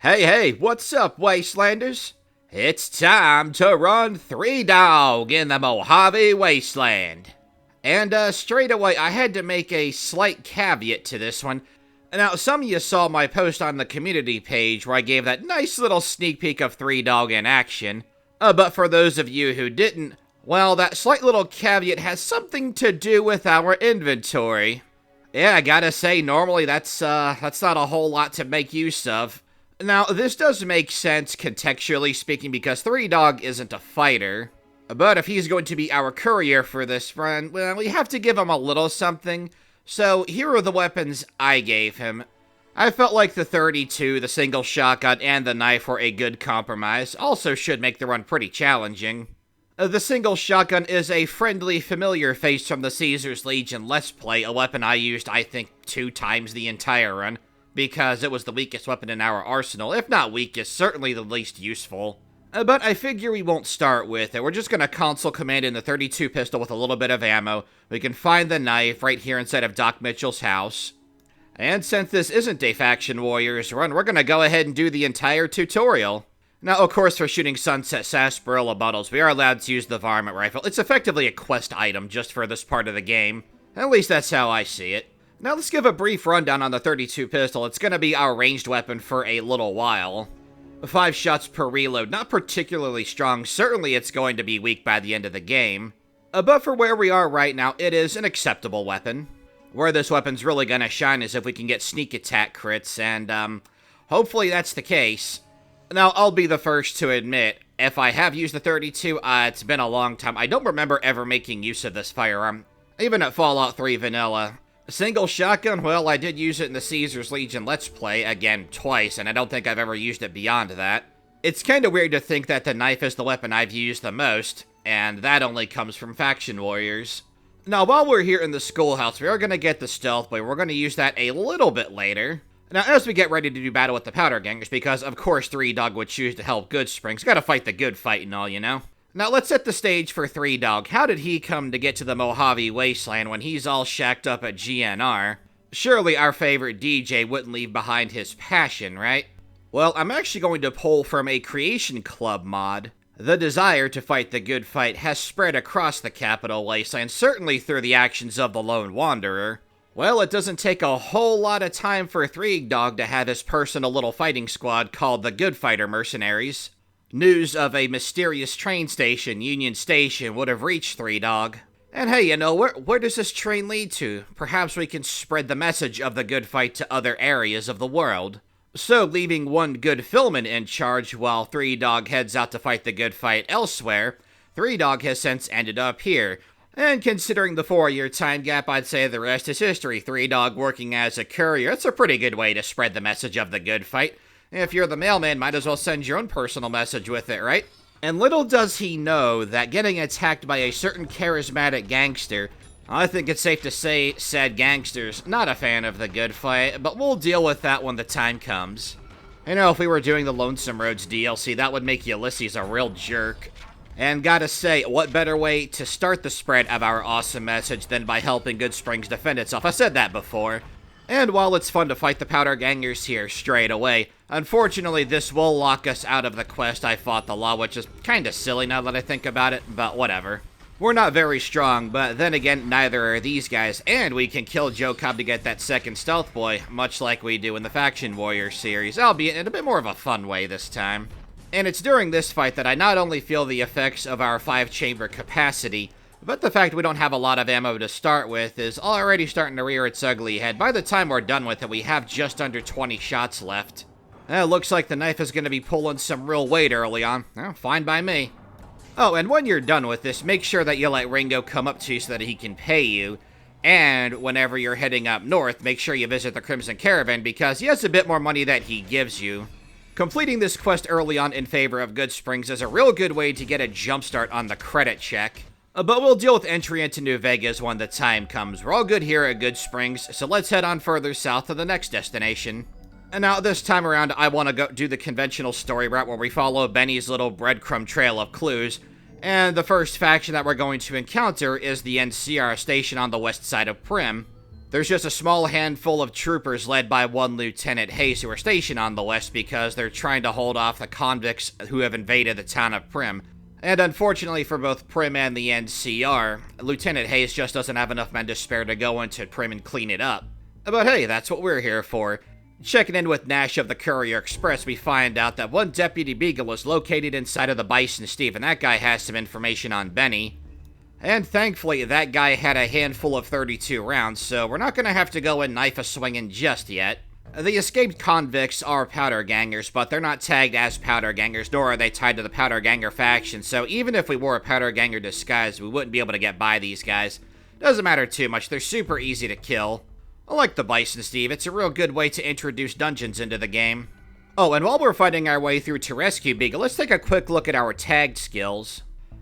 Hey, what's up, Wastelanders? It's time to run 3-dog in the Mojave Wasteland. And straight away, I had to make a slight caveat to this one. Now, some of you saw my post on the community page where I gave that nice little sneak peek of 3-dog in action. But for those of you who didn't, well, that slight little caveat has something to do with our inventory. Yeah, I gotta say, normally that's not a whole lot to make use of. Now, this does make sense contextually speaking because 3-dog isn't a fighter. But if he's going to be our courier for this run, well, we have to give him a little something. So, here are the weapons I gave him. I felt like the 32, the single shotgun, and the knife were a good compromise. Also should make the run pretty challenging. The single shotgun is a friendly, familiar face from the Caesar's Legion Let's Play, a weapon I used, I think, 2 times the entire run, because it was the weakest weapon in our arsenal. If not weakest, certainly the least useful. But I figure we won't start with it. We're just going to console command in the 32 pistol with a little bit of ammo. We can find the knife right here inside of Doc Mitchell's house. And since this isn't a Faction Warriors run, we're going to go ahead and do the entire tutorial. Now, of course, for shooting Sunset Sarsaparilla bottles, we are allowed to use the Varmint Rifle. It's effectively a quest item just for this part of the game. At least that's how I see it. Now, let's give a brief rundown on the 32 pistol. It's going to be our ranged weapon for a little while. 5 shots per reload, not particularly strong. Certainly it's going to be weak by the end of the game. But for where we are right now, it is an acceptable weapon. Where this weapon's really going to shine is if we can get sneak attack crits, and hopefully that's the case. Now, I'll be the first to admit, if I have used the 32, it's been a long time. I don't remember ever making use of this firearm, even at Fallout 3 Vanilla. Single shotgun, well, I did use it in the Caesar's Legion Let's Play, again, twice, and I don't think I've ever used it beyond that. It's kinda weird to think that the knife is the weapon I've used the most, and that only comes from Faction Warriors. Now, while we're here in the schoolhouse, we are gonna get the stealth blade. We're gonna use that a little bit later. Now, as we get ready to do battle with the powder gangers, because of course 3-dog would choose to help Goodsprings, gotta fight the good fight and all, you know? Now, let's set the stage for 3-dog. How did he come to get to the Mojave Wasteland when he's all shacked up at GNR? Surely our favorite DJ wouldn't leave behind his passion, right? Well, I'm actually going to pull from a Creation Club mod. The desire to fight the good fight has spread across the Capital Wasteland, certainly through the actions of the Lone Wanderer. Well, it doesn't take a whole lot of time for 3-dog to have his personal little fighting squad called the Good Fighter Mercenaries. News of a mysterious train station, Union Station, would have reached 3-dog. And hey, you know, where does this train lead to? Perhaps we can spread the message of the good fight to other areas of the world. So, leaving one good filament in charge while 3-dog heads out to fight the good fight elsewhere, 3-dog has since ended up here. And considering the 4-year time gap, I'd say the rest is history. 3-dog working as a courier, it's a pretty good way to spread the message of the good fight. If you're the mailman, might as well send your own personal message with it, right? And little does he know that getting attacked by a certain charismatic gangster, I think it's safe to say said gangster's not a fan of the good fight, but we'll deal with that when the time comes. You know, if we were doing the Lonesome Roads DLC, that would make Ulysses a real jerk. And gotta say, what better way to start the spread of our awesome message than by helping Goodsprings defend itself? I said that before. And while it's fun to fight the powder gangers here straight away, unfortunately this will lock us out of the quest I fought the law, which is kinda silly now that I think about it, but whatever. We're not very strong, but then again, neither are these guys, and we can kill Joe Cobb to get that second stealth boy, much like we do in the Faction Warrior series, albeit in a bit more of a fun way this time. And it's during this fight that I not only feel the effects of our 5-chamber capacity, but the fact we don't have a lot of ammo to start with is already starting to rear its ugly head. By the time we're done with it, we have just under 20 shots left. Looks like the knife is going to be pulling some real weight early on. Well, fine by me. Oh, and when you're done with this, make sure that you let Ringo come up to you so that he can pay you. And whenever you're heading up north, make sure you visit the Crimson Caravan because he has a bit more money that he gives you. Completing this quest early on in favor of Goodsprings is a real good way to get a jumpstart on the credit check. But we'll deal with entry into New Vegas when the time comes. We're all good here at Goodsprings, so let's head on further south to the next destination. And now, this time around, I want to go do the conventional story route where we follow Benny's little breadcrumb trail of clues. And the first faction that we're going to encounter is the NCR station on the west side of Primm. There's just a small handful of troopers led by one Lieutenant Hayes who are stationed on the west because they're trying to hold off the convicts who have invaded the town of Primm. And unfortunately for both Primm and the NCR, Lieutenant Hayes just doesn't have enough men to spare to go into Primm and clean it up. But hey, that's what we're here for. Checking in with Nash of the Courier Express, we find out that one Deputy Beagle is located inside of the Bison Steve, and that guy has some information on Benny. And thankfully, that guy had a handful of 32 rounds, so we're not going to have to go and knife a swinging just yet. The escaped convicts are powder gangers, but they're not tagged as powder gangers, nor are they tied to the powder ganger faction, so even if we wore a powder ganger disguise, we wouldn't be able to get by these guys. Doesn't matter too much, they're super easy to kill. I like the Bison Steve, it's a real good way to introduce dungeons into the game. Oh, and while we're fighting our way through to rescue Beagle, let's take a quick look at our tagged skills.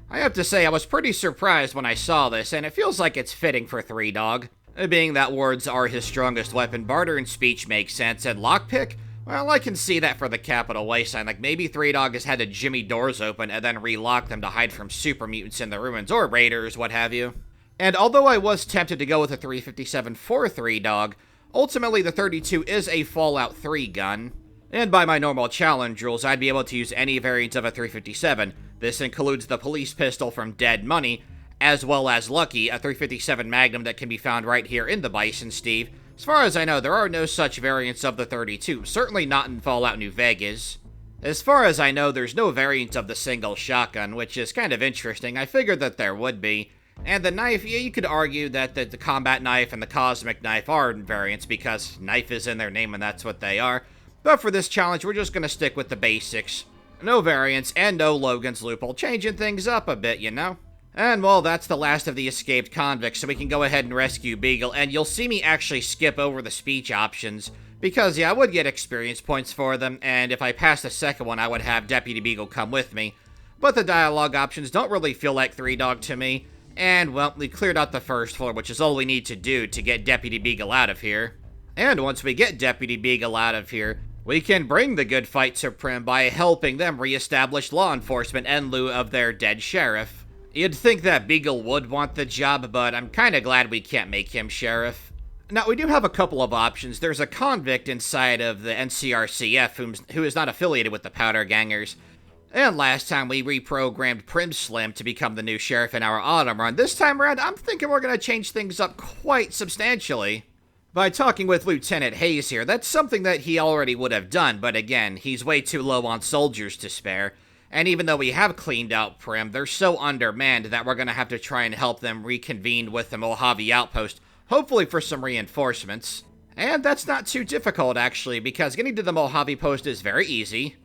I have to say, I was pretty surprised when I saw this, and it feels like it's fitting for 3-Dog. Being that words are his strongest weapon, barter and speech makes sense, and lockpick? Well, I can see that for the Capital Wasteland, like maybe 3-Dog has had to jimmy doors open and then relock them to hide from super mutants in the ruins, or raiders, what have you. And although I was tempted to go with a 357 for 3-Dog, ultimately the 32 is a Fallout 3 gun. And by my normal challenge rules, I'd be able to use any variant of a 357. This includes the police pistol from Dead Money, as well as Lucky, a 357 Magnum that can be found right here in the Bison Steve. As far as I know, there are no such variants of the 32, certainly not in Fallout New Vegas. As far as I know, there's no variant of the single shotgun, which is kind of interesting. I figured that there would be. And the knife, yeah, you could argue that the combat knife and the cosmic knife are variants because knife is in their name and that's what they are. But for this challenge, we're just going to stick with the basics. No variants and no Logan's Loophole, changing things up a bit, you know? And well, that's the last of the escaped convicts, so we can go ahead and rescue Beagle, and you'll see me actually skip over the speech options, because yeah, I would get experience points for them, and if I passed the second one, I would have Deputy Beagle come with me. But the dialogue options don't really feel like 3-Dog to me. And, well, we cleared out the first floor, which is all we need to do to get Deputy Beagle out of here. And once we get Deputy Beagle out of here, we can bring the good fight to Primm by helping them reestablish law enforcement in lieu of their dead sheriff. You'd think that Beagle would want the job, but I'm kinda glad we can't make him sheriff. Now, we do have a couple of options. There's a convict inside of the NCR-CF who is not affiliated with the Powder Gangers. And last time we reprogrammed Primm Slim to become the new sheriff in our autumn run. This time around, I'm thinking we're going to change things up quite substantially. By talking with Lieutenant Hayes here, that's something that he already would have done, but again, he's way too low on soldiers to spare. And even though we have cleaned out Primm, they're so undermanned that we're going to have to try and help them reconvene with the Mojave Outpost, hopefully for some reinforcements. And that's not too difficult, actually, because getting to the Mojave Post is very easy.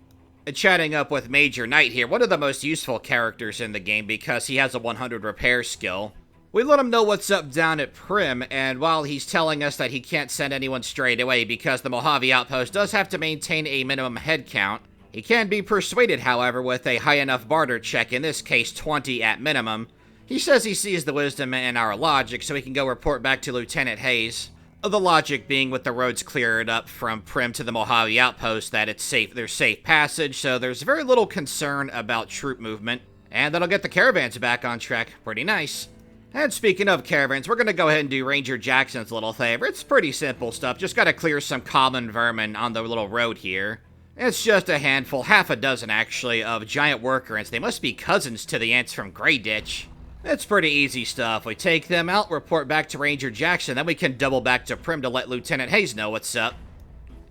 Chatting up with Major Knight here, one of the most useful characters in the game because he has a 100 repair skill. We let him know what's up down at Primm, and while he's telling us that he can't send anyone straight away because the Mojave Outpost does have to maintain a minimum head count, he can be persuaded, however, with a high enough barter check, in this case 20 at minimum. He says he sees the wisdom in our logic, so he can go report back to Lieutenant Hayes. The logic being with the roads cleared up from Primm to the Mojave Outpost that it's safe, there's safe passage, so there's very little concern about troop movement. And that'll get the caravans back on track. Pretty nice. And speaking of caravans, we're going to go ahead and do Ranger Jackson's little favor. It's pretty simple stuff, just got to clear some common vermin on the little road here. It's just a handful, half a dozen actually, of giant worker ants. They must be cousins to the ants from Grey Ditch. It's pretty easy stuff. We take them out, report back to Ranger Jackson, then we can double back to Primm to let Lieutenant Hayes know what's up.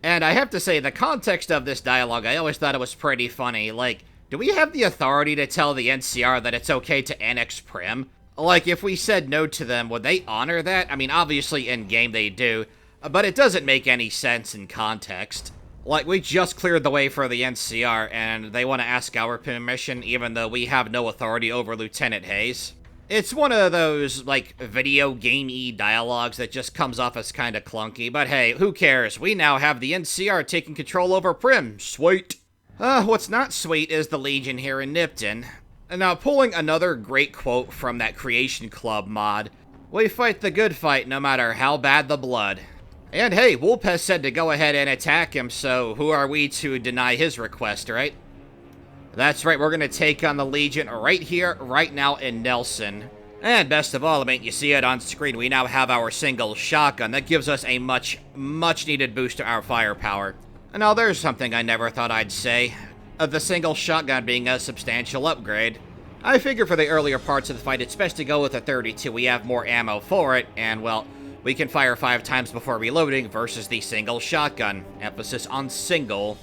And I have to say, the context of this dialogue, I always thought it was pretty funny. Like, do we have the authority to tell the NCR that it's okay to annex Primm? Like, if we said no to them, would they honor that? I mean, obviously in-game they do, but it doesn't make any sense in context. Like, we just cleared the way for the NCR, and they want to ask our permission, even though we have no authority over Lieutenant Hayes. It's one of those, like, video game-y dialogues that just comes off as kinda clunky, but hey, who cares? We now have the NCR taking control over Primm. Sweet. What's not sweet is the Legion here in Nipton. Now, pulling another great quote from that Creation Club mod, we fight the good fight no matter how bad the blood. And hey, Wolpes said to go ahead and attack him, so who are we to deny his request, right? That's right, we're gonna take on the Legion right here, right now in Nelson. And best of all, I mean, you see it on screen, we now have our single shotgun. That gives us a much needed boost to our firepower. And now there's something I never thought I'd say. The single shotgun being a substantial upgrade. I figure for the earlier parts of the fight, it's best to go with a 32. We have more ammo for it, and well, we can fire 5 times before reloading versus the single shotgun. Emphasis on single.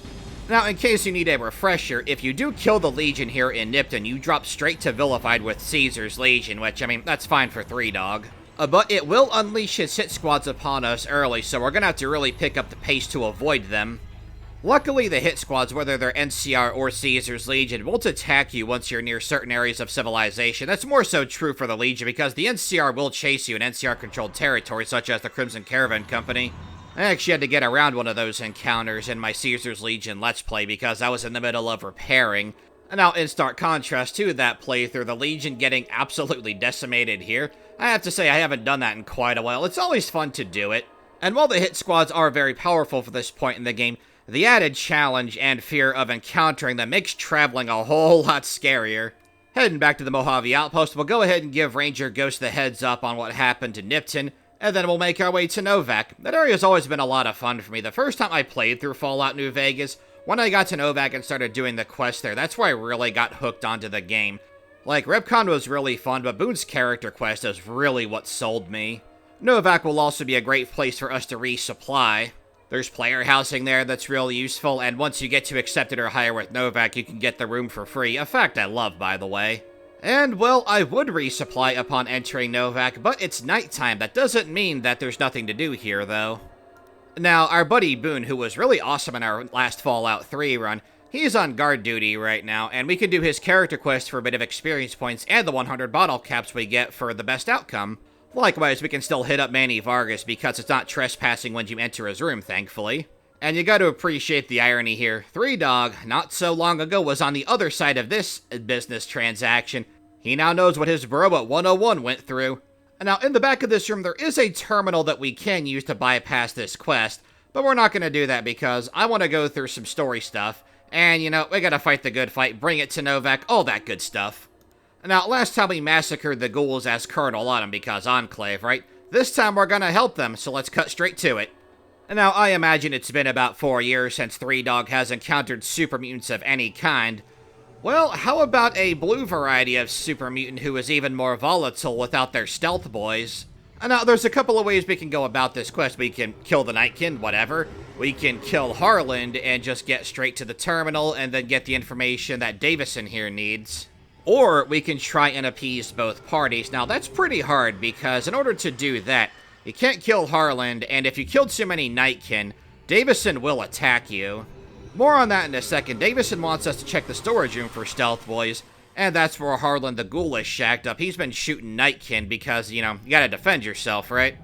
Now, in case you need a refresher, if you do kill the Legion here in Nipton, you drop straight to Vilified with Caesar's Legion, which, I mean, that's fine for 3 Dog. But it will unleash his hit squads upon us early, so we're gonna have to really pick up the pace to avoid them. Luckily, the hit squads, whether they're NCR or Caesar's Legion, won't attack you once you're near certain areas of civilization. That's more so true for the Legion, because the NCR will chase you in NCR-controlled territory, such as the Crimson Caravan Company. I actually had to get around one of those encounters in my Caesar's Legion Let's Play because I was in the middle of repairing. And now, in stark contrast to that playthrough, the Legion getting absolutely decimated here, I have to say I haven't done that in quite a while. It's always fun to do it. And while the hit squads are very powerful for this point in the game, the added challenge and fear of encountering them makes traveling a whole lot scarier. Heading back to the Mojave Outpost, we'll go ahead and give Ranger Ghost the heads up on what happened to Nipton, and then we'll make our way to Novak. That area's always been a lot of fun for me. The first time I played through Fallout New Vegas, when I got to Novak and started doing the quest there, that's where I really got hooked onto the game. Like, Ripcon was really fun, but Boon's character quest is really what sold me. Novak will also be a great place for us to resupply. There's player housing there that's really useful, and once you get to Accepted or higher with Novak, you can get the room for free, a fact I love, by the way. And, well, I would resupply upon entering Novak, but it's nighttime. That doesn't mean that there's nothing to do here, though. Now, our buddy Boon, who was really awesome in our last Fallout 3 run, he's on guard duty right now, and we can do his character quest for a bit of experience points and the 100 bottle caps we get for the best outcome. Likewise, we can still hit up Manny Vargas because it's not trespassing when you enter his room, thankfully. And you gotta appreciate the irony here. 3 Dog, not so long ago, was on the other side of this business transaction. He now knows what his bro at 101 went through. Now, in the back of this room, there is a terminal that we can use to bypass this quest, but we're not gonna do that because I want to go through some story stuff. And, you know, we gotta fight the good fight, bring it to Novak, all that good stuff. Now, last time we massacred the ghouls as Colonel Autumn because Enclave, right? This time we're gonna help them, so let's cut straight to it. Now, I imagine it's been about 4 years since 3 Dog has encountered super mutants of any kind. Well, how about a blue variety of super mutant who is even more volatile without their stealth boys? Now, there's a couple of ways we can go about this quest. We can kill the Nightkin, whatever. We can kill Harland and just get straight to the terminal and then get the information that Davison here needs. Or we can try and appease both parties. Now, that's pretty hard because in order to do that, you can't kill Harland, and if you kill too many Nightkin, Davison will attack you. More on that in a second. Davison wants us to check the storage room for stealth boys, and that's where Harland the Ghoul is shacked up. He's been shooting Nightkin because, you know, you gotta defend yourself, right?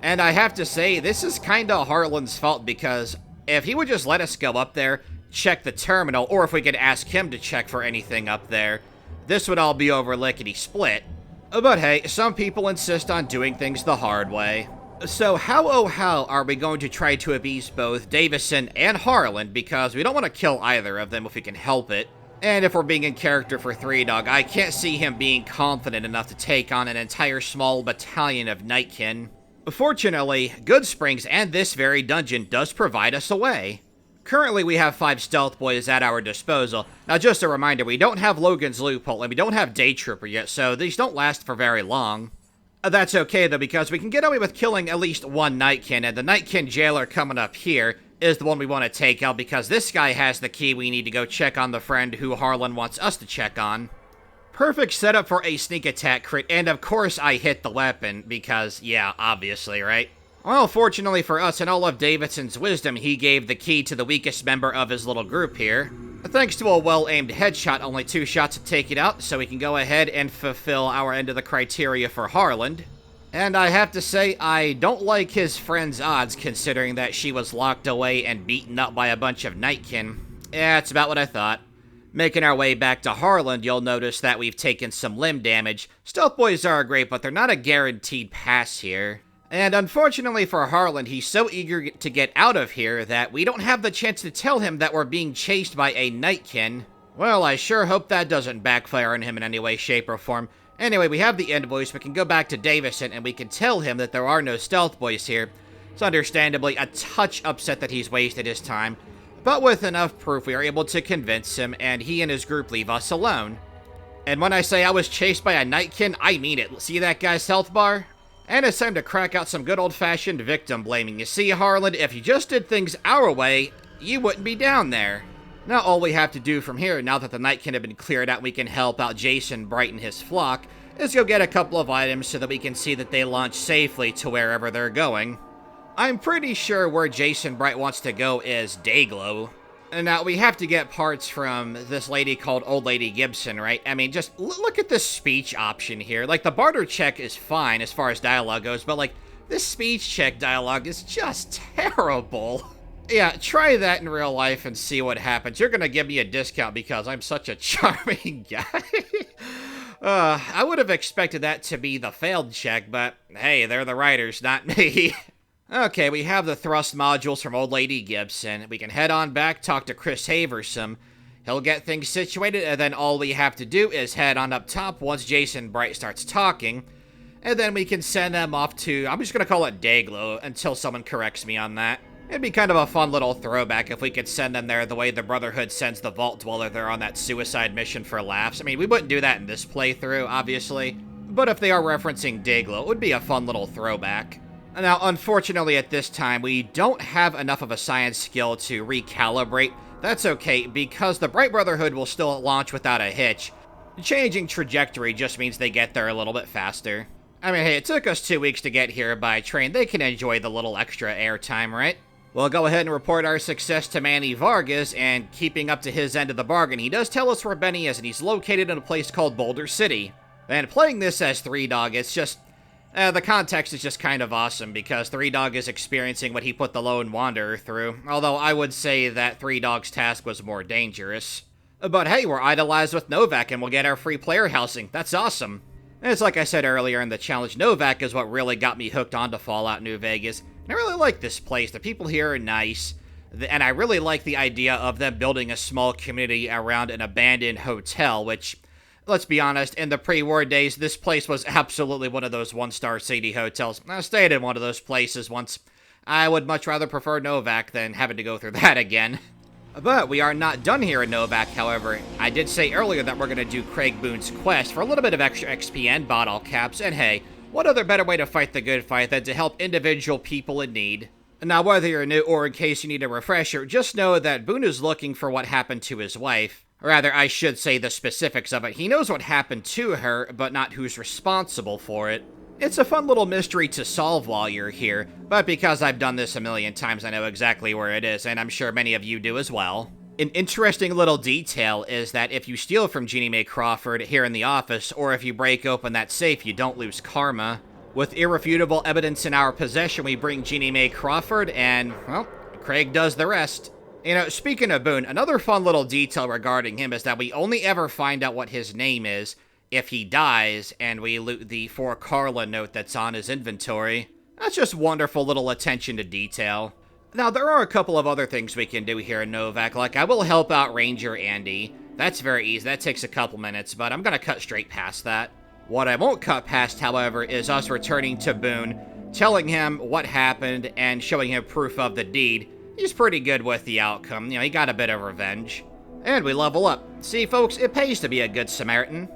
And I have to say, this is kinda Harland's fault because if he would just let us go up there, check the terminal, or if we could ask him to check for anything up there, this would all be over lickety-split. But hey, some people insist on doing things the hard way. So how oh how are we going to try to appease both Davison and Harland, because we don't want to kill either of them if we can help it. And if we're being in character for 3 Dog, I can't see him being confident enough to take on an entire small battalion of Nightkin. Fortunately, Goodsprings and this very dungeon does provide us a way. Currently, we have 5 stealth boys at our disposal. Now, just a reminder, we don't have Logan's Loophole, and we don't have Day Trooper yet, so these don't last for very long. That's okay, though, because we can get away with killing at least 1 Nightkin, and the Nightkin Jailer coming up here is the one we want to take out, because this guy has the key we need to go check on the friend who Harlan wants us to check on. Perfect setup for a sneak attack crit, and of course I hit the weapon, because, yeah, obviously, right? Well, fortunately for us, in all of Davidson's wisdom, he gave the key to the weakest member of his little group here. Thanks to a well-aimed headshot, only 2 shots to take it out, so we can go ahead and fulfill our end of the criteria for Harland. And I have to say, I don't like his friend's odds, considering that she was locked away and beaten up by a bunch of Nightkin. Yeah, it's about what I thought. Making our way back to Harland, you'll notice that we've taken some limb damage. Stealth boys are great, but they're not a guaranteed pass here. And unfortunately for Harland, he's so eager to get out of here that we don't have the chance to tell him that we're being chased by a Nightkin. Well, I sure hope that doesn't backfire on him in any way, shape, or form. Anyway, we have the invoice. We can go back to Davison and we can tell him that there are no stealth boys here. It's understandably a touch upset that he's wasted his time, but with enough proof we are able to convince him, and he and his group leave us alone. And when I say I was chased by a nightkin, I mean it. See that guy's health bar? And it's time to crack out some good old-fashioned victim blaming. You see, Harlan, if you just did things our way, you wouldn't be down there. Now all we have to do from here, now that the nightkin have been cleared out, we can help out Jason Bright and his flock, is go get a couple of items so that we can see that they launch safely to wherever they're going. I'm pretty sure where Jason Bright wants to go is Dayglow. And now we have to get parts from this lady called Old Lady Gibson, right? I mean, just look at this speech option here. Like, the barter check is fine as far as dialogue goes, but like, this speech check dialogue is just terrible. Yeah, try that in real life and see what happens. You're gonna give me a discount because I'm such a charming guy. I would have expected that to be the failed check, but hey, they're the writers, not me. Okay, we have the thrust modules from Old Lady Gibson. We can head on back, talk to Chris Haversom. He'll get things situated, and then all we have to do is head on up top once Jason Bright starts talking. And then we can send them off to, I'm just gonna call it Dayglow until someone corrects me on that. It'd be kind of a fun little throwback if we could send them there the way the Brotherhood sends the Vault Dweller there on that suicide mission for laughs. I mean, we wouldn't do that in this playthrough, obviously. But if they are referencing Dayglow, it would be a fun little throwback. Now, unfortunately at this time, we don't have enough of a science skill to recalibrate. That's okay, because the Bright Brotherhood will still launch without a hitch. Changing trajectory just means they get there a little bit faster. I mean, hey, it took us 2 weeks to get here by train. They can enjoy the little extra airtime, right? We'll go ahead and report our success to Manny Vargas, and keeping up to his end of the bargain, he does tell us where Benny is, and he's located in a place called Boulder City. And playing this as Three Dog, it's just... the context is just kind of awesome, because Three Dog is experiencing what he put the Lone Wanderer through, although I would say that Three Dog's task was more dangerous. But hey, we're idolized with Novak, and we'll get our free player housing. That's awesome. And it's like I said earlier in the challenge, Novak is what really got me hooked onto Fallout New Vegas. And I really like this place. The people here are nice, and I really like the idea of them building a small community around an abandoned hotel, which... let's be honest, in the pre-war days, this place was absolutely one of those one-star seedy hotels. I stayed in one of those places once. I would much rather prefer Novak than having to go through that again. But we are not done here in Novak, however. I did say earlier that we're going to do Craig Boon's quest for a little bit of extra XP and bottle caps, and hey, what other better way to fight the good fight than to help individual people in need? Now, whether you're new or in case you need a refresher, just know that Boon is looking for what happened to his wife. Rather, I should say the specifics of it. He knows what happened to her, but not who's responsible for it. It's a fun little mystery to solve while you're here, but because I've done this a million times, I know exactly where it is, and I'm sure many of you do as well. An interesting little detail is that if you steal from Jeannie Mae Crawford here in the office, or if you break open that safe, you don't lose karma. With irrefutable evidence in our possession, we bring Jeannie Mae Crawford, and, well, Craig does the rest. You know, speaking of Boon, another fun little detail regarding him is that we only ever find out what his name is if he dies, and we loot the For Carla note that's on his inventory. That's just wonderful little attention to detail. Now, there are a couple of other things we can do here in Novak, like I will help out Ranger Andy. That's very easy, that takes a couple minutes, but I'm gonna cut straight past that. What I won't cut past, however, is us returning to Boon, telling him what happened, and showing him proof of the deed. He's pretty good with the outcome, you know, he got a bit of revenge. And we level up. See, folks, it pays to be a good Samaritan.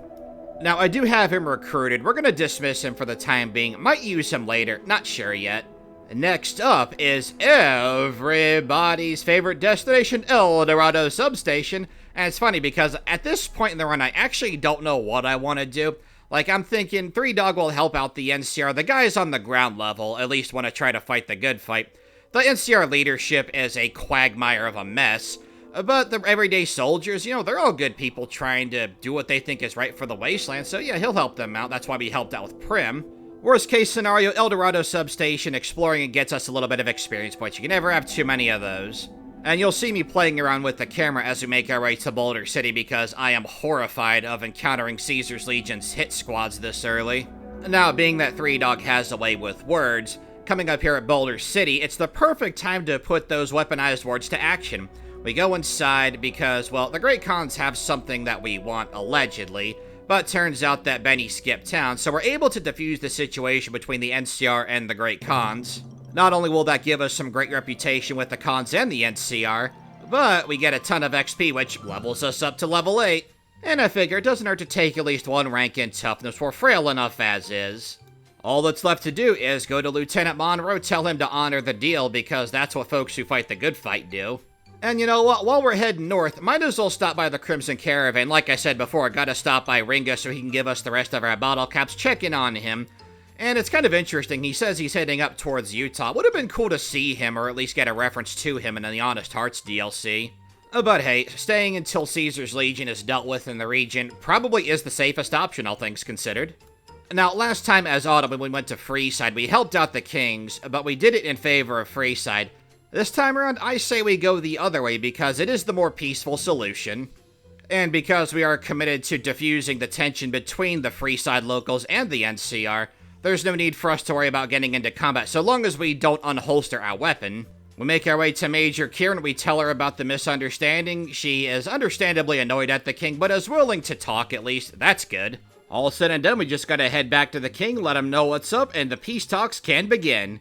Now, I do have him recruited. We're gonna dismiss him for the time being. Might use him later, not sure yet. Next up is everybody's favorite destination, El Dorado Substation. And it's funny because at this point in the run, I actually don't know what I want to do. Like, I'm thinking Three Dog will help out the NCR. The guys on the ground level at least want to try to fight the good fight. The NCR leadership is a quagmire of a mess. But the everyday soldiers, you know, they're all good people trying to do what they think is right for the Wasteland. So yeah, he'll help them out. That's why we helped out with Primm. Worst case scenario, El Dorado Substation, exploring and gets us a little bit of experience points. You can never have too many of those. And you'll see me playing around with the camera as we make our way to Boulder City because I am horrified of encountering Caesar's Legion's hit squads this early. Now, being that Three Dog has a way with words, coming up here at Boulder City, it's the perfect time to put those weaponized words to action. We go inside because, well, the Great Khans have something that we want, allegedly, But turns out that Benny skipped town, so we're able to defuse the situation between the NCR and the Great Khans. Not only will that give us some great reputation with the Khans and the NCR, but we get a ton of XP, which levels us up to level 8. And I figure it doesn't hurt to take at least one rank in toughness, we're frail enough as is. All that's left to do is go to Lieutenant Monroe, tell him to honor the deal, because that's what folks who fight the good fight do. And you know what, while we're heading north, might as well stop by the Crimson Caravan. Like I said before, gotta stop by Ringa so he can give us the rest of our bottle caps, check in on him. And it's kind of interesting, he says he's heading up towards Utah. Would have been cool to see him, or at least get a reference to him in the Honest Hearts DLC. But hey, staying until Caesar's Legion is dealt with in the region probably is the safest option, all things considered. Now, last time as Addon, when we went to Freeside, we helped out the Kings, but we did it in favor of Freeside. This time around, I say we go the other way because it is the more peaceful solution. And because we are committed to diffusing the tension between the Freeside locals and the NCR, there's no need for us to worry about getting into combat so long as we don't unholster our weapon. We make our way to Major Kieran, we tell her about the misunderstanding. She is understandably annoyed at the King, but is willing to talk at least. That's good. All said and done, we just gotta head back to the King, let him know what's up, and the peace talks can begin.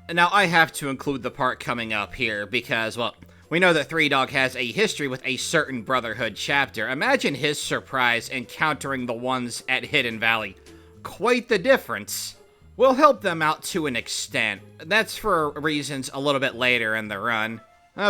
Now, I have to include the part coming up here because, well, we know that Three Dog has a history with a certain Brotherhood chapter. Imagine his surprise encountering the ones at Hidden Valley. Quite the difference. We'll help them out to an extent. That's for reasons a little bit later in the run.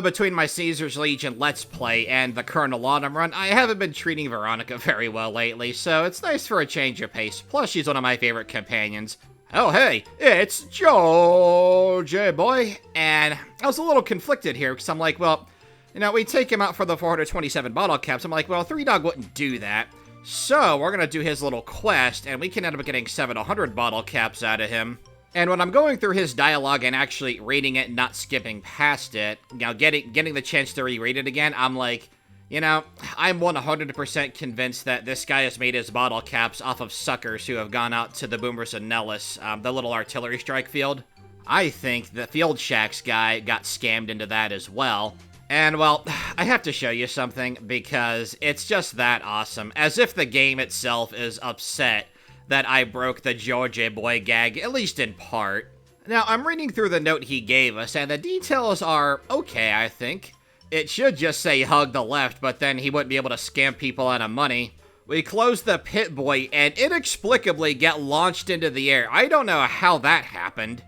Between my Caesar's Legion Let's Play and the Colonel Autumn run, I haven't been treating Veronica very well lately, so it's nice for a change of pace. Plus, she's one of my favorite companions. Oh, hey, it's George, boy. And I was a little conflicted here, because I'm like, well, you know, we take him out for the 427 bottle caps. I'm like, well, Three Dog wouldn't do that. So, we're gonna do his little quest, and we can end up getting 700 bottle caps out of him. And when I'm going through his dialogue and actually reading it and not skipping past it, you know, getting the chance to reread it again, I'm like, you know, I'm 100% convinced that this guy has made his bottle caps off of suckers who have gone out to the Boomers and Nellis, the little artillery strike field. I think the Field Shacks guy got scammed into that as well. And, well, I have to show you something because it's just that awesome. As if the game itself is upset that I broke the George boy gag, at least in part. Now, I'm reading through the note he gave us, and the details are okay, I think. It should just say hug the left, but then he wouldn't be able to scam people out of money. We close the pit boy and inexplicably get launched into the air. I don't know how that happened.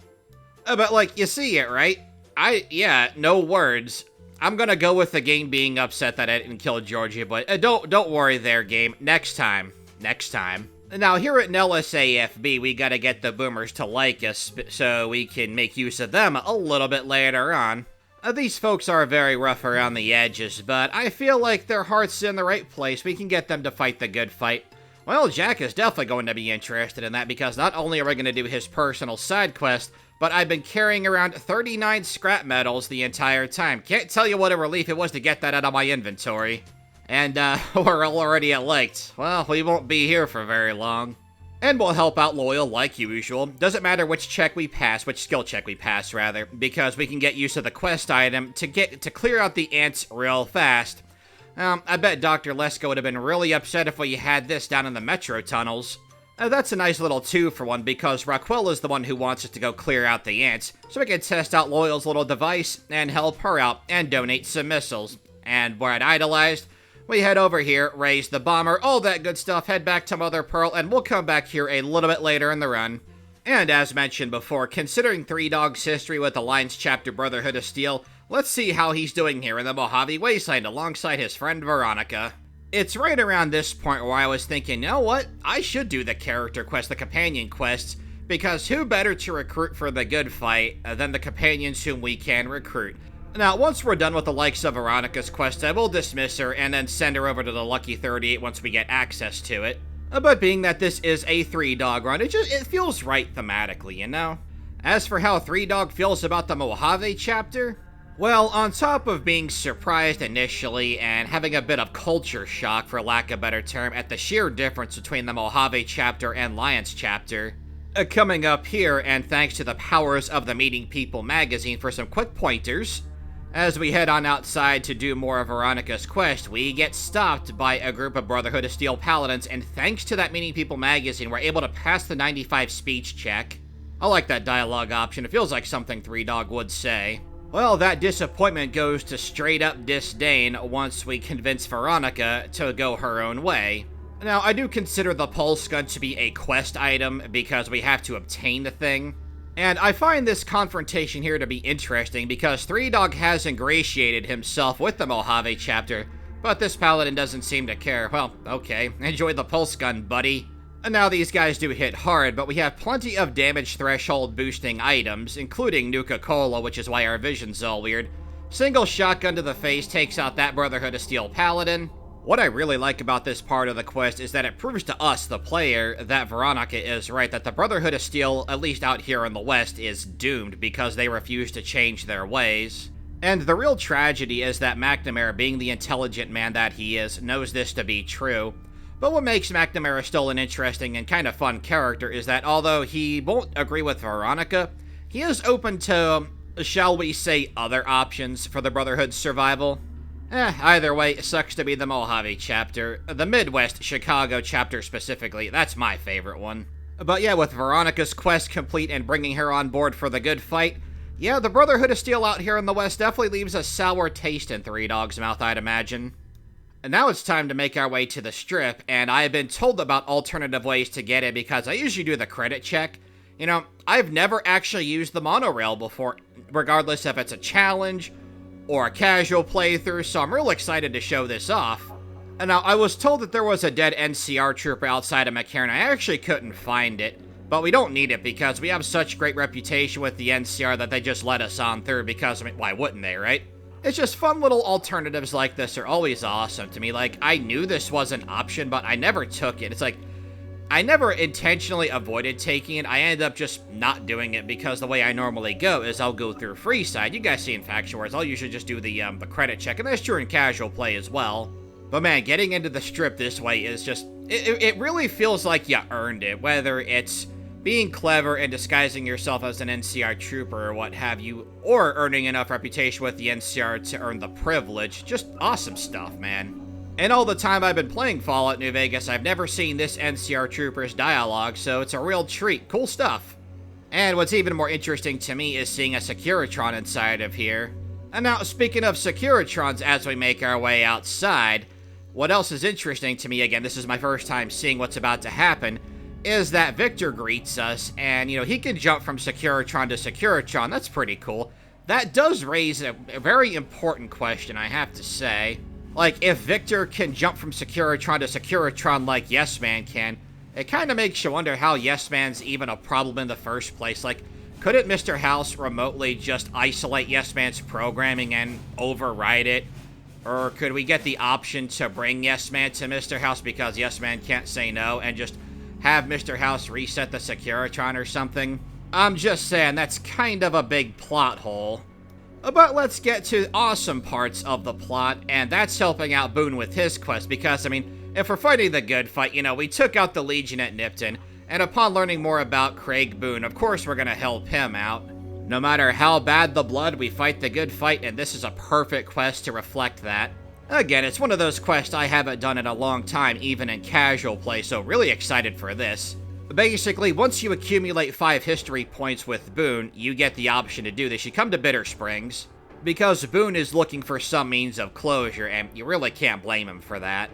But, like, you see it, right? Yeah, no words. I'm gonna go with the game being upset that I didn't kill Georgie, but don't worry there, game. Next time. Next time. Now, here at Nellis AFB, we gotta get the Boomers to like us so we can make use of them a little bit later on. These folks are very rough around the edges, but I feel like their heart's in the right place. We can get them to fight the good fight. Well, Jack is definitely going to be interested in that because not only are we going to do his personal side quest, but I've been carrying around 39 scrap metals the entire time. Can't tell you what a relief it was to get that out of my inventory. And, we're already at Laked. Well, we won't be here for very long. And we'll help out Loyal like usual. Doesn't matter which check we pass, which skill check we pass, rather, because we can get use of the quest item to clear out the ants real fast. I bet Dr. Lesko would have been really upset if we had this down in the metro tunnels. That's a nice little 2-for-1 because Raquel is the one who wants us to go clear out the ants, so we can test out Loyal's little device and help her out and donate some missiles. And we're at Idolized. We head over here, raise the bomber, all that good stuff, head back to Mother Pearl, and we'll come back here a little bit later in the run. And as mentioned before, considering Three Dog's history with Alliance Chapter Brotherhood of Steel, let's see how he's doing here in the Mojave Wasteland alongside his friend Veronica. It's right around this point where I was thinking, you know what, I should do the character quest, the companion quests, because who better to recruit for the good fight than the companions whom we can recruit. Now, once we're done with the likes of Veronica's quest, I will dismiss her and then send her over to the Lucky 38 once we get access to it. But being that this is a Three Dog run, it feels right thematically, you know? As for how Three Dog feels about the Mojave chapter, well, on top of being surprised initially and having a bit of culture shock, for lack of a better term, at the sheer difference between the Mojave chapter and Lions chapter, coming up here, and thanks to the powers of the Meeting People magazine for some quick pointers, As we head on outside to do more of Veronica's quest, we get stopped by a group of Brotherhood of Steel Paladins, and thanks to that Meeting People magazine, we're able to pass the 95 speech check. I like that dialogue option. It feels like something Three Dog would say. Well, that disappointment goes to straight up disdain once we convince Veronica to go her own way. Now, I do consider the pulse gun to be a quest item because we have to obtain the thing. And I find this confrontation here to be interesting because Three Dog has ingratiated himself with the Mojave chapter, but this paladin doesn't seem to care. Well, okay, enjoy the pulse gun, buddy. And now these guys do hit hard, but we have plenty of damage threshold boosting items, including Nuka-Cola, which is why our vision's all weird. Single shotgun to the face takes out that Brotherhood of Steel paladin. What I really like about this part of the quest is that it proves to us, the player, that Veronica is right, that the Brotherhood of Steel, at least out here in the West, is doomed because they refuse to change their ways. And the real tragedy is that McNamara, being the intelligent man that he is, knows this to be true. But what makes McNamara still an interesting and kind of fun character is that although he won't agree with Veronica, he is open to, shall we say, other options for the Brotherhood's survival. Either way, it sucks to be the Mojave chapter. The Midwest, Chicago chapter specifically, that's my favorite one. But yeah, with Veronica's quest complete and bringing her on board for the good fight, yeah, the Brotherhood of Steel out here in the West definitely leaves a sour taste in Three Dog's mouth, I'd imagine. And now it's time to make our way to the Strip, and I've been told about alternative ways to get it because I usually do the credit check. You know, I've never actually used the monorail before, regardless if it's a challenge or a casual playthrough, so I'm real excited to show this off. And now, I was told that there was a dead NCR trooper outside of McCarran. I actually couldn't find it, but we don't need it because we have such great reputation with the NCR that they just let us on through because, I mean, why wouldn't they, right? It's just fun little alternatives like this are always awesome to me. Like, I knew this was an option, but I never took it. It's like, I never intentionally avoided taking it. I ended up just not doing it because the way I normally go is I'll go through Freeside. You guys see in Faction Wars, I'll usually just do the credit check, and that's true in casual play as well. But man, getting into the Strip this way is just, it really feels like you earned it, whether it's being clever and disguising yourself as an NCR trooper or what have you, or earning enough reputation with the NCR to earn the privilege. Just awesome stuff, man. And all the time I've been playing Fallout New Vegas, I've never seen this NCR trooper's dialogue, so it's a real treat. Cool stuff. And what's even more interesting to me is seeing a Securitron inside of here. And now, speaking of Securitrons as we make our way outside, what else is interesting to me, again, this is my first time seeing what's about to happen, is that Victor greets us, and, you know, he can jump from Securitron to Securitron. That's pretty cool. That does raise a very important question, I have to say. Like, if Victor can jump from Securitron to Securitron like Yes Man can, it kind of makes you wonder how Yes Man's even a problem in the first place. Like, couldn't Mr. House remotely just isolate Yes Man's programming and override it? Or could we get the option to bring Yes Man to Mr. House because Yes Man can't say no and just have Mr. House reset the Securitron or something? I'm just saying, that's kind of a big plot hole. But let's get to awesome parts of the plot, and that's helping out Boon with his quest, because, I mean, if we're fighting the good fight, you know, we took out the Legion at Nipton, and upon learning more about Craig Boon, of course we're gonna help him out. No matter how bad the blood, we fight the good fight, and this is a perfect quest to reflect that. Again, it's one of those quests I haven't done in a long time, even in casual play, so really excited for this. Basically, once you accumulate 5 history points with Boon, you get the option to do this. You come to Bitter Springs, because Boon is looking for some means of closure, and you really can't blame him for that.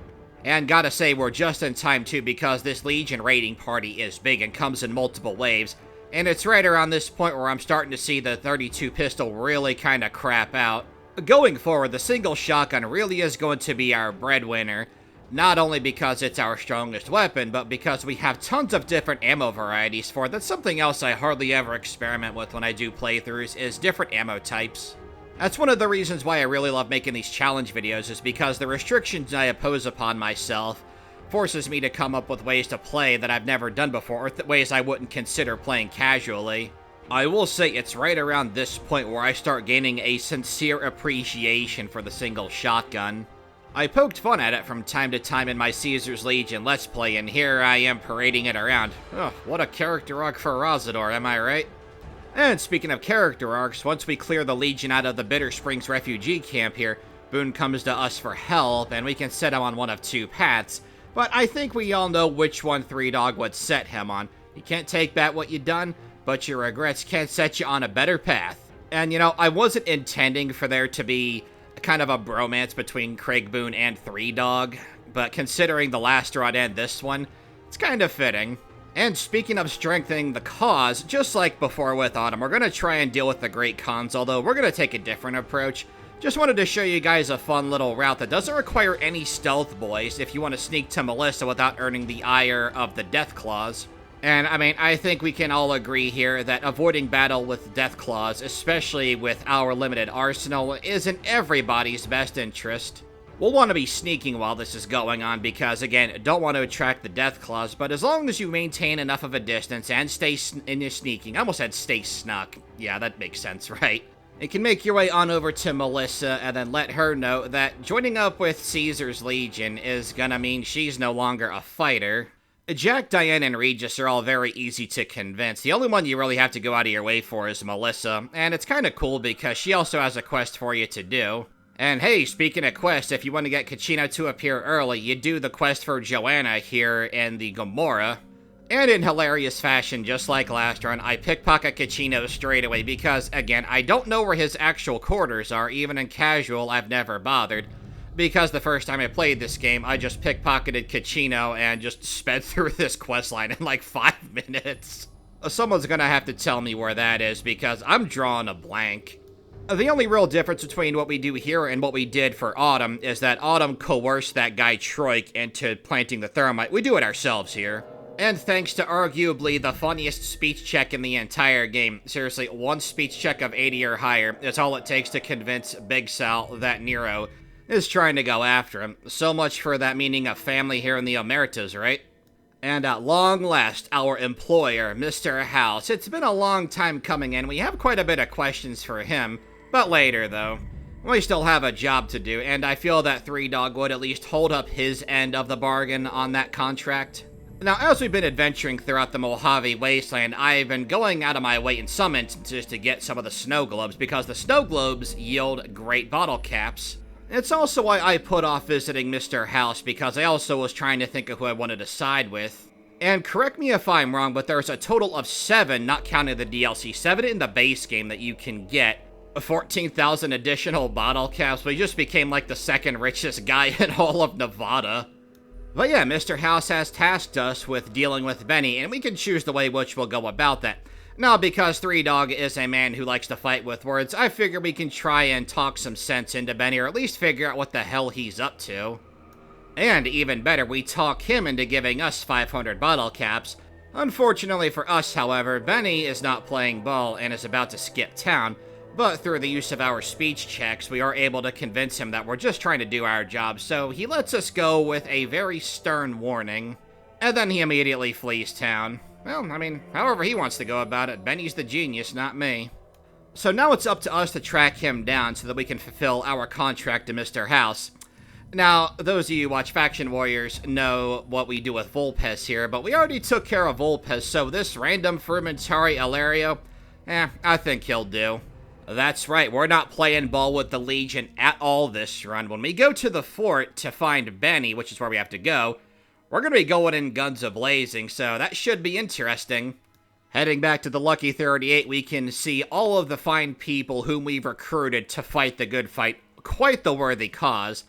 And gotta say, we're just in time too, because this Legion raiding party is big and comes in multiple waves, and it's right around this point where I'm starting to see the 32 pistol really kinda crap out. Going forward, the single shotgun really is going to be our breadwinner, not only because it's our strongest weapon, but because we have tons of different ammo varieties for it. That's something else I hardly ever experiment with when I do playthroughs, is different ammo types. That's one of the reasons why I really love making these challenge videos, is because the restrictions I impose upon myself forces me to come up with ways to play that I've never done before, or ways I wouldn't consider playing casually. I will say it's right around this point where I start gaining a sincere appreciation for the single shotgun. I poked fun at it from time to time in my Caesar's Legion Let's Play, and here I am parading it around. Oh, what a character arc for Razador, am I right? And speaking of character arcs, once we clear the Legion out of the Bitter Springs refugee camp here, Boon comes to us for help, and we can set him on one of two paths. But I think we all know which one Three Dog would set him on. You can't take back what you've done, but your regrets can set you on a better path. And you know, I wasn't intending for there to be kind of a bromance between Craig Boon and Three Dog, but considering the last run and this one, it's kind of fitting. And speaking of strengthening the cause, just like before with Autumn, we're going to try and deal with the Great Khans, although we're going to take a different approach. Just wanted to show you guys a fun little route that doesn't require any stealth, boys, if you want to sneak to Melissa without earning the ire of the Death Claws. And, I mean, I think we can all agree here that avoiding battle with Death Claws, especially with our limited arsenal, is in everybody's best interest. We'll want to be sneaking while this is going on because, again, don't want to attract the Death Claws, but as long as you maintain enough of a distance and stay in your sneaking, I almost said stay snuck. Yeah, that makes sense, right? You can make your way on over to Melissa and then let her know that joining up with Caesar's Legion is gonna mean she's no longer a fighter. Jack, Diane, and Regis are all very easy to convince. The only one you really have to go out of your way for is Melissa, and it's kinda cool because she also has a quest for you to do. And hey, speaking of quests, if you want to get Kachino to appear early, you do the quest for Joanna here in the Gamora. And in hilarious fashion, just like last run, I pickpocket Kachino straight away because, again, I don't know where his actual quarters are. Even in casual, I've never bothered. Because the first time I played this game, I just pickpocketed Kachino and just sped through this questline in like 5 minutes. Someone's gonna have to tell me where that is because I'm drawing a blank. The only real difference between what we do here and what we did for Autumn is that Autumn coerced that guy Troik into planting the thermite. We do it ourselves here. And thanks to arguably the funniest speech check in the entire game. Seriously, one speech check of 80 or higher is all it takes to convince Big Sal that Nero is trying to go after him. So much for that meaning of family here in the Omertas, right? And at long last, our employer, Mr. House. It's been a long time coming and we have quite a bit of questions for him. But later, though. We still have a job to do, and I feel that Three Dog would at least hold up his end of the bargain on that contract. Now, as we've been adventuring throughout the Mojave Wasteland, I've been going out of my way in some instances to get some of the snow globes, because the snow globes yield great bottle caps. It's also why I put off visiting Mr. House, because I also was trying to think of who I wanted to side with. And correct me if I'm wrong, but there's a total of 7, not counting the DLC, 7 in the base game that you can get. 14,000 additional bottle caps. We just became like the second richest guy in all of Nevada. But yeah, Mr. House has tasked us with dealing with Benny, and we can choose the way which we'll go about that. Now, because Three Dog is a man who likes to fight with words, I figure we can try and talk some sense into Benny, or at least figure out what the hell he's up to. And even better, we talk him into giving us 500 bottle caps. Unfortunately for us, however, Benny is not playing ball and is about to skip town. But through the use of our speech checks, we are able to convince him that we're just trying to do our job, so he lets us go with a very stern warning. And then he immediately flees town. Well, I mean, however he wants to go about it, Benny's the genius, not me. So now it's up to us to track him down so that we can fulfill our contract to Mr. House. Now, those of you who watch Faction Warriors know what we do with Volpes here, but we already took care of Volpes, so this random Frumentari Alario, I think he'll do. That's right, we're not playing ball with the Legion at all this run. When we go to the fort to find Benny, which is where we have to go, we're going to be going in guns a-blazing, so that should be interesting. Heading back to the Lucky 38, we can see all of the fine people whom we've recruited to fight the good fight. Quite the worthy cause.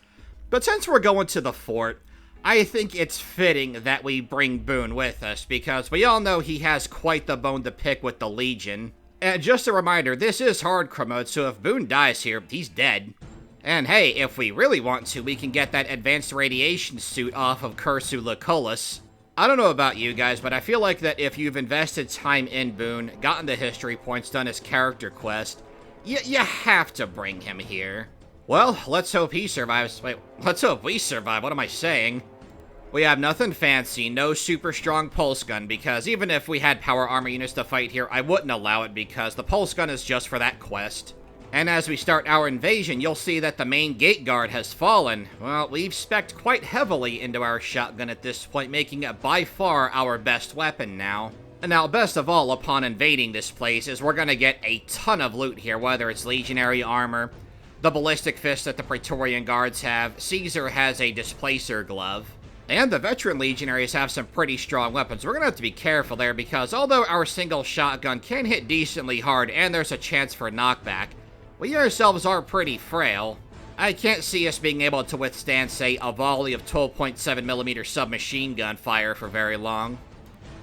But since we're going to the fort, I think it's fitting that we bring Boon with us, because we all know he has quite the bone to pick with the Legion. And just a reminder, this is hardcore mode, so if Boon dies here, he's dead. And hey, if we really want to, we can get that advanced radiation suit off of Cursu Lucullus. I don't know about you guys, but I feel like that if you've invested time in Boon, gotten the history points, done his character quest, you have to bring him here. Well, let's hope he survives. Wait, let's hope we survive. What am I saying? We have nothing fancy, no super strong pulse gun, because even if we had power armor units to fight here, I wouldn't allow it because the pulse gun is just for that quest. And as we start our invasion, you'll see that the main gate guard has fallen. Well, we've spec'd quite heavily into our shotgun at this point, making it by far our best weapon now. Now, best of all, upon invading this place, is we're gonna get a ton of loot here, whether it's legionary armor, the ballistic fist that the Praetorian Guards have, Caesar has a displacer glove, and the veteran legionaries have some pretty strong weapons. We're gonna have to be careful there because although our single shotgun can hit decently hard and there's a chance for knockback, we ourselves are pretty frail. I can't see us being able to withstand, say, a volley of 12.7mm submachine gun fire for very long.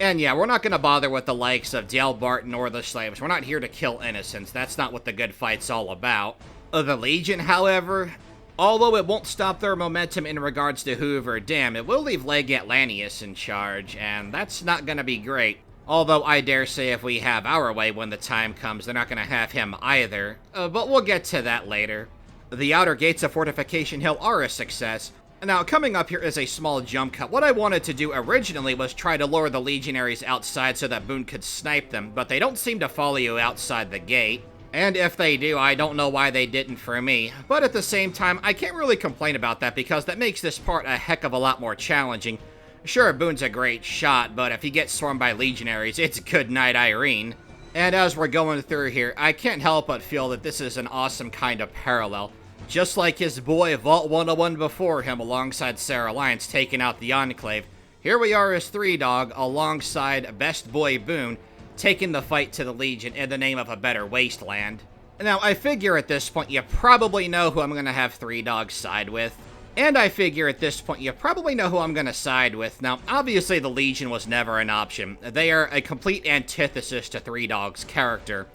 And yeah, we're not gonna bother with the likes of Dale Barton or the slaves. We're not here to kill innocents. That's not what the good fight's all about. The Legion, however, although it won't stop their momentum in regards to Hoover Dam, it will leave Leg Atlanteus in charge, and that's not gonna be great. Although I dare say if we have our way when the time comes, they're not gonna have him either. But we'll get to that later. The outer gates of Fortification Hill are a success. Now, coming up here is a small jump cut. What I wanted to do originally was try to lure the legionaries outside so that Boon could snipe them, but they don't seem to follow you outside the gate. And if they do, I don't know why they didn't for me. But at the same time, I can't really complain about that because that makes this part a heck of a lot more challenging. Sure, Boon's a great shot, but if he gets swarmed by legionaries, it's good night, Irene. And as we're going through here, I can't help but feel that this is an awesome kind of parallel. Just like his boy Vault 101 before him alongside Sarah Lyons taking out the Enclave, here we are as Three Dog alongside Best Boy Boon, taking the fight to the Legion in the name of a better wasteland. Now, I figure at this point you probably know who I'm going to have Three Dog side with. And I figure at this point you probably know who I'm going to side with. Now, obviously the Legion was never an option. They are a complete antithesis to Three Dog's character.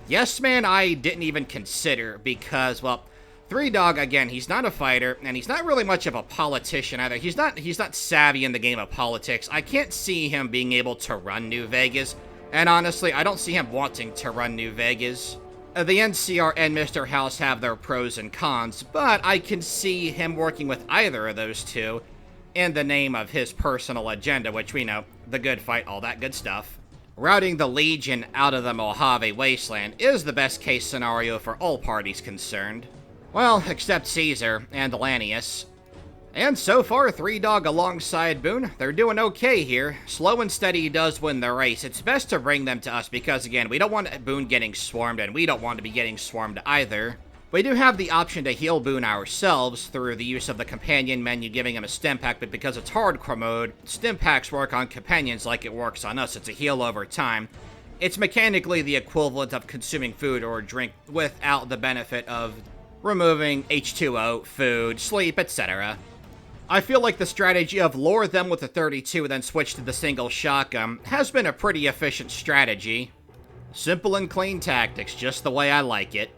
Yes, man, I didn't even consider because, well, Three Dog, again, he's not a fighter, and he's not really much of a politician either. He's not savvy in the game of politics. I can't see him being able to run New Vegas. And honestly, I don't see him wanting to run New Vegas. The NCR and Mr. House have their pros and cons, but I can see him working with either of those two in the name of his personal agenda, which we know, the good fight, all that good stuff. Routing the Legion out of the Mojave Wasteland is the best case scenario for all parties concerned. Well, except Caesar and Atlanteus. And so far, Three Dog alongside Boon, they're doing okay here. Slow and steady does win the race. It's best to bring them to us because, again, we don't want Boon getting swarmed, and we don't want to be getting swarmed either. We do have the option to heal Boon ourselves through the use of the companion menu, giving him a stim pack, but because it's hardcore mode, stim packs work on companions like it works on us. It's a heal over time. It's mechanically the equivalent of consuming food or drink without the benefit of removing H2O, food, sleep, etc. I feel like the strategy of lure them with the 32 and then switch to the single shotgun has been a pretty efficient strategy. Simple and clean tactics, just the way I like it.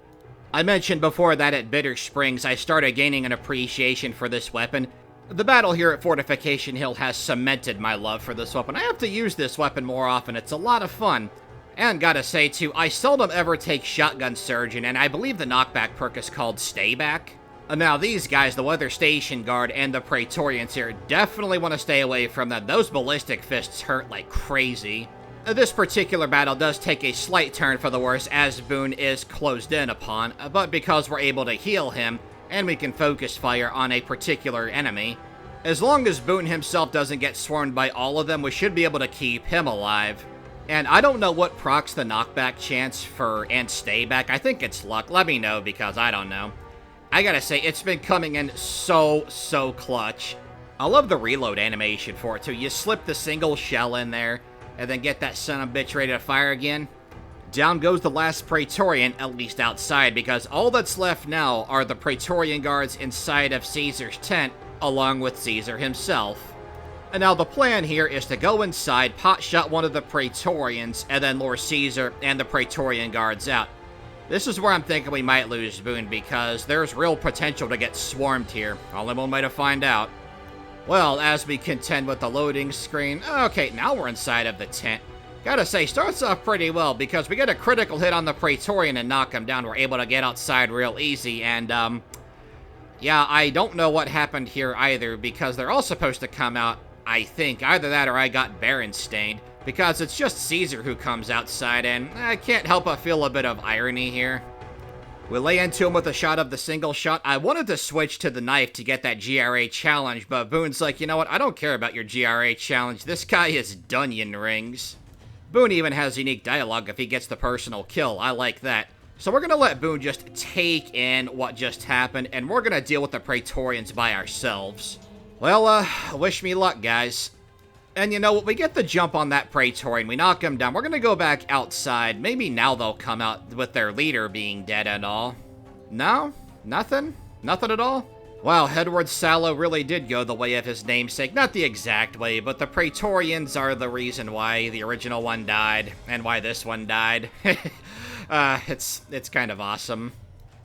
I mentioned before that at Bitter Springs I started gaining an appreciation for this weapon. The battle here at Fortification Hill has cemented my love for this weapon. I have to use this weapon more often, it's a lot of fun. And gotta say too, I seldom ever take Shotgun Surgeon, and I believe the knockback perk is called Stayback. Now these guys, the Weather Station Guard and the Praetorians here, definitely want to stay away from them. Those ballistic fists hurt like crazy. This particular battle does take a slight turn for the worse as Boon is closed in upon, but because we're able to heal him, and we can focus fire on a particular enemy, as long as Boon himself doesn't get swarmed by all of them, we should be able to keep him alive. And I don't know what procs the knockback chance for and Stayback. I think it's luck. Let me know because I don't know. I gotta say, it's been coming in so clutch. I love the reload animation for it too. You slip the single shell in there, and then get that son of a bitch ready to fire again. Down goes the last Praetorian, at least outside, because all that's left now are the Praetorian guards inside of Caesar's tent, along with Caesar himself. And now the plan here is to go inside, pot-shot one of the Praetorians, and then lure Caesar and the Praetorian guards out. This is where I'm thinking we might lose Boon, because there's real potential to get swarmed here. Only one way to find out. Well, as we contend with the loading screen, okay, now we're inside of the tent. Gotta say, starts off pretty well, because we get a critical hit on the Praetorian and knock him down. We're able to get outside real easy, and, yeah, I don't know what happened here either, because they're all supposed to come out, I think. Either that or I got Berenstain. Because it's just Caesar who comes outside, and I can't help but feel a bit of irony here. We lay into him with a shot of the single shot. I wanted to switch to the knife to get that GRA challenge, but Boon's like, you know what, I don't care about your GRA challenge. This guy is Dunyan Rings. Boon even has unique dialogue if he gets the personal kill. I like that. So we're going to let Boon just take in what just happened, and we're going to deal with the Praetorians by ourselves. Well, wish me luck, guys. And you know what? We get the jump on that Praetorian. We knock him down. We're going to go back outside. Maybe now they'll come out with their leader being dead and all. No? Nothing? Nothing at all? Wow, Edward Sallow really did go the way of his namesake. Not the exact way, but the Praetorians are the reason why the original one died, and why this one died. It's kind of awesome.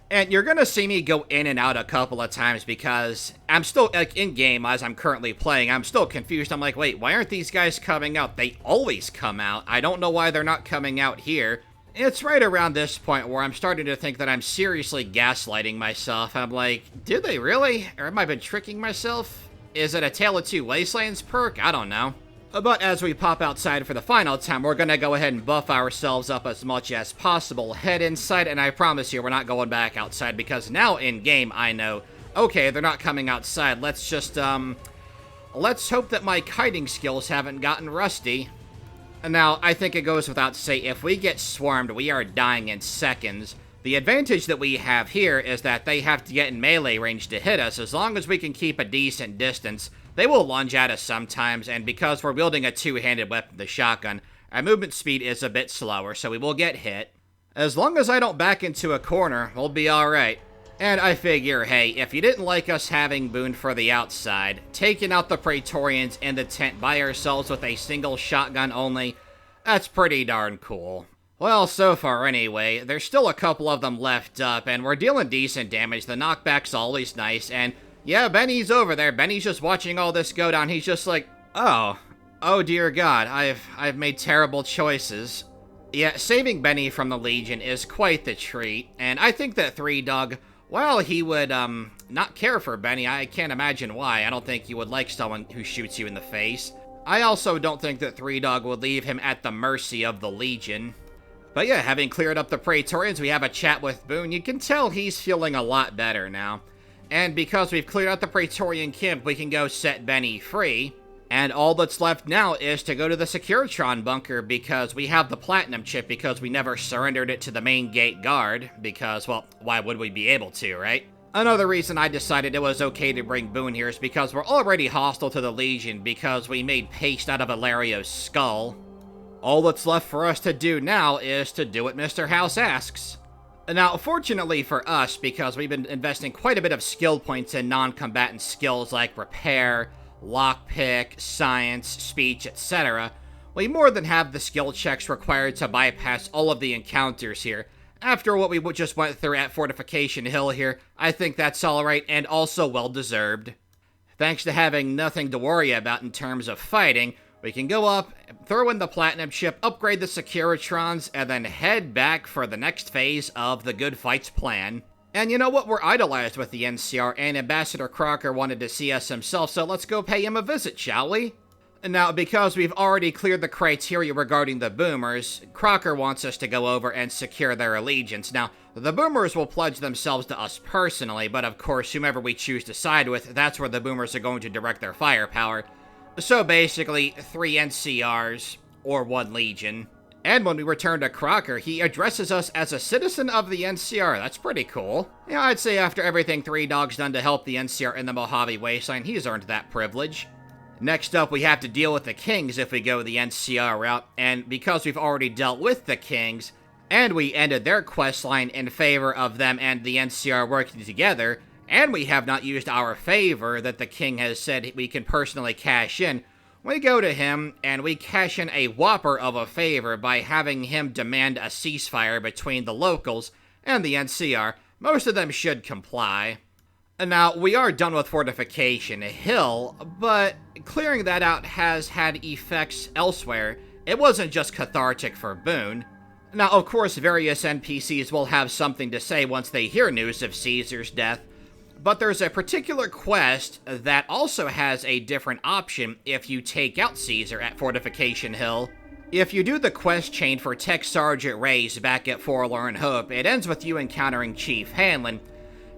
And you're gonna see me go in and out a couple of times because I'm still, like, in-game as I'm currently playing, I'm still confused. I'm like, wait, why aren't these guys coming out? They always come out. I don't know why they're not coming out here. It's right around this point where I'm starting to think that I'm seriously gaslighting myself. I'm like, did they really? Or have I been tricking myself? Is it a Tale of Two Wastelands perk? I don't know. But as we pop outside for the final time, we're going to go ahead and buff ourselves up as much as possible. Head inside, and I promise you, we're not going back outside, because now in-game, I know, okay, they're not coming outside. Let's just, let's hope that my kiting skills haven't gotten rusty. Now, I think it goes without saying, if we get swarmed, we are dying in seconds. The advantage that we have here is that they have to get in melee range to hit us. As long as we can keep a decent distance, they will lunge at us sometimes, and because we're wielding a two-handed weapon, the shotgun, our movement speed is a bit slower, so we will get hit. As long as I don't back into a corner, we'll be alright. And I figure, hey, if you didn't like us having Boon for the outside, taking out the Praetorians in the tent by ourselves with a single shotgun only, that's pretty darn cool. Well, so far anyway, there's still a couple of them left up, and we're dealing decent damage. The knockback's always nice, and yeah, Benny's over there. Benny's just watching all this go down. He's just like, oh dear God, I've made terrible choices. Yeah, saving Benny from the Legion is quite the treat, and I think that Three Dog, well, he would, not care for Benny. I can't imagine why. I don't think you would like someone who shoots you in the face. I also don't think that Three Dog would leave him at the mercy of the Legion. But yeah, having cleared up the Praetorians, we have a chat with Boon. You can tell he's feeling a lot better now. And because we've cleared out the Praetorian camp, we can go set Benny free. And all that's left now is to go to the Securitron bunker, because we have the Platinum chip, because we never surrendered it to the main gate guard. Because, well, why would we be able to, right? Another reason I decided it was okay to bring Boon here is because we're already hostile to the Legion, because we made paste out of Hilario's skull. All that's left for us to do now is to do what Mr. House asks. Now, fortunately for us, because we've been investing quite a bit of skill points in non-combatant skills like repair, lockpick, science, speech, etc., we more than have the skill checks required to bypass all of the encounters here. After what we just went through at Fortification Hill here, I think that's alright and also well-deserved. Thanks to having nothing to worry about in terms of fighting, we can go up, throw in the Platinum chip, upgrade the Securitrons, and then head back for the next phase of the Good Fights plan. And you know what? We're idolized with the NCR, and Ambassador Crocker wanted to see us himself, so let's go pay him a visit, shall we? Now, because we've already cleared the criteria regarding the Boomers, Crocker wants us to go over and secure their allegiance. Now, the Boomers will pledge themselves to us personally, but of course, whomever we choose to side with, that's where the Boomers are going to direct their firepower. So basically, 3 NCRs, or 1 Legion. And when we return to Crocker, he addresses us as a citizen of the NCR. That's pretty cool. Yeah, I'd say after everything Three Dog's done to help the NCR in the Mojave Wasteland, he's earned that privilege. Next up, we have to deal with the Kings if we go the NCR route, and because we've already dealt with the Kings, and we ended their questline in favor of them and the NCR working together, and we have not used our favor that the King has said we can personally cash in, we go to him, and we cash in a whopper of a favor by having him demand a ceasefire between the locals and the NCR. Most of them should comply. Now, we are done with Fortification Hill, but clearing that out has had effects elsewhere. It wasn't just cathartic for Boon. Now, of course, various NPCs will have something to say once they hear news of Caesar's death, but there's a particular quest that also has a different option if you take out Caesar at Fortification Hill. If you do the quest chain for Tech Sergeant Reyes back at Forlorn Hope, it ends with you encountering Chief Hanlon,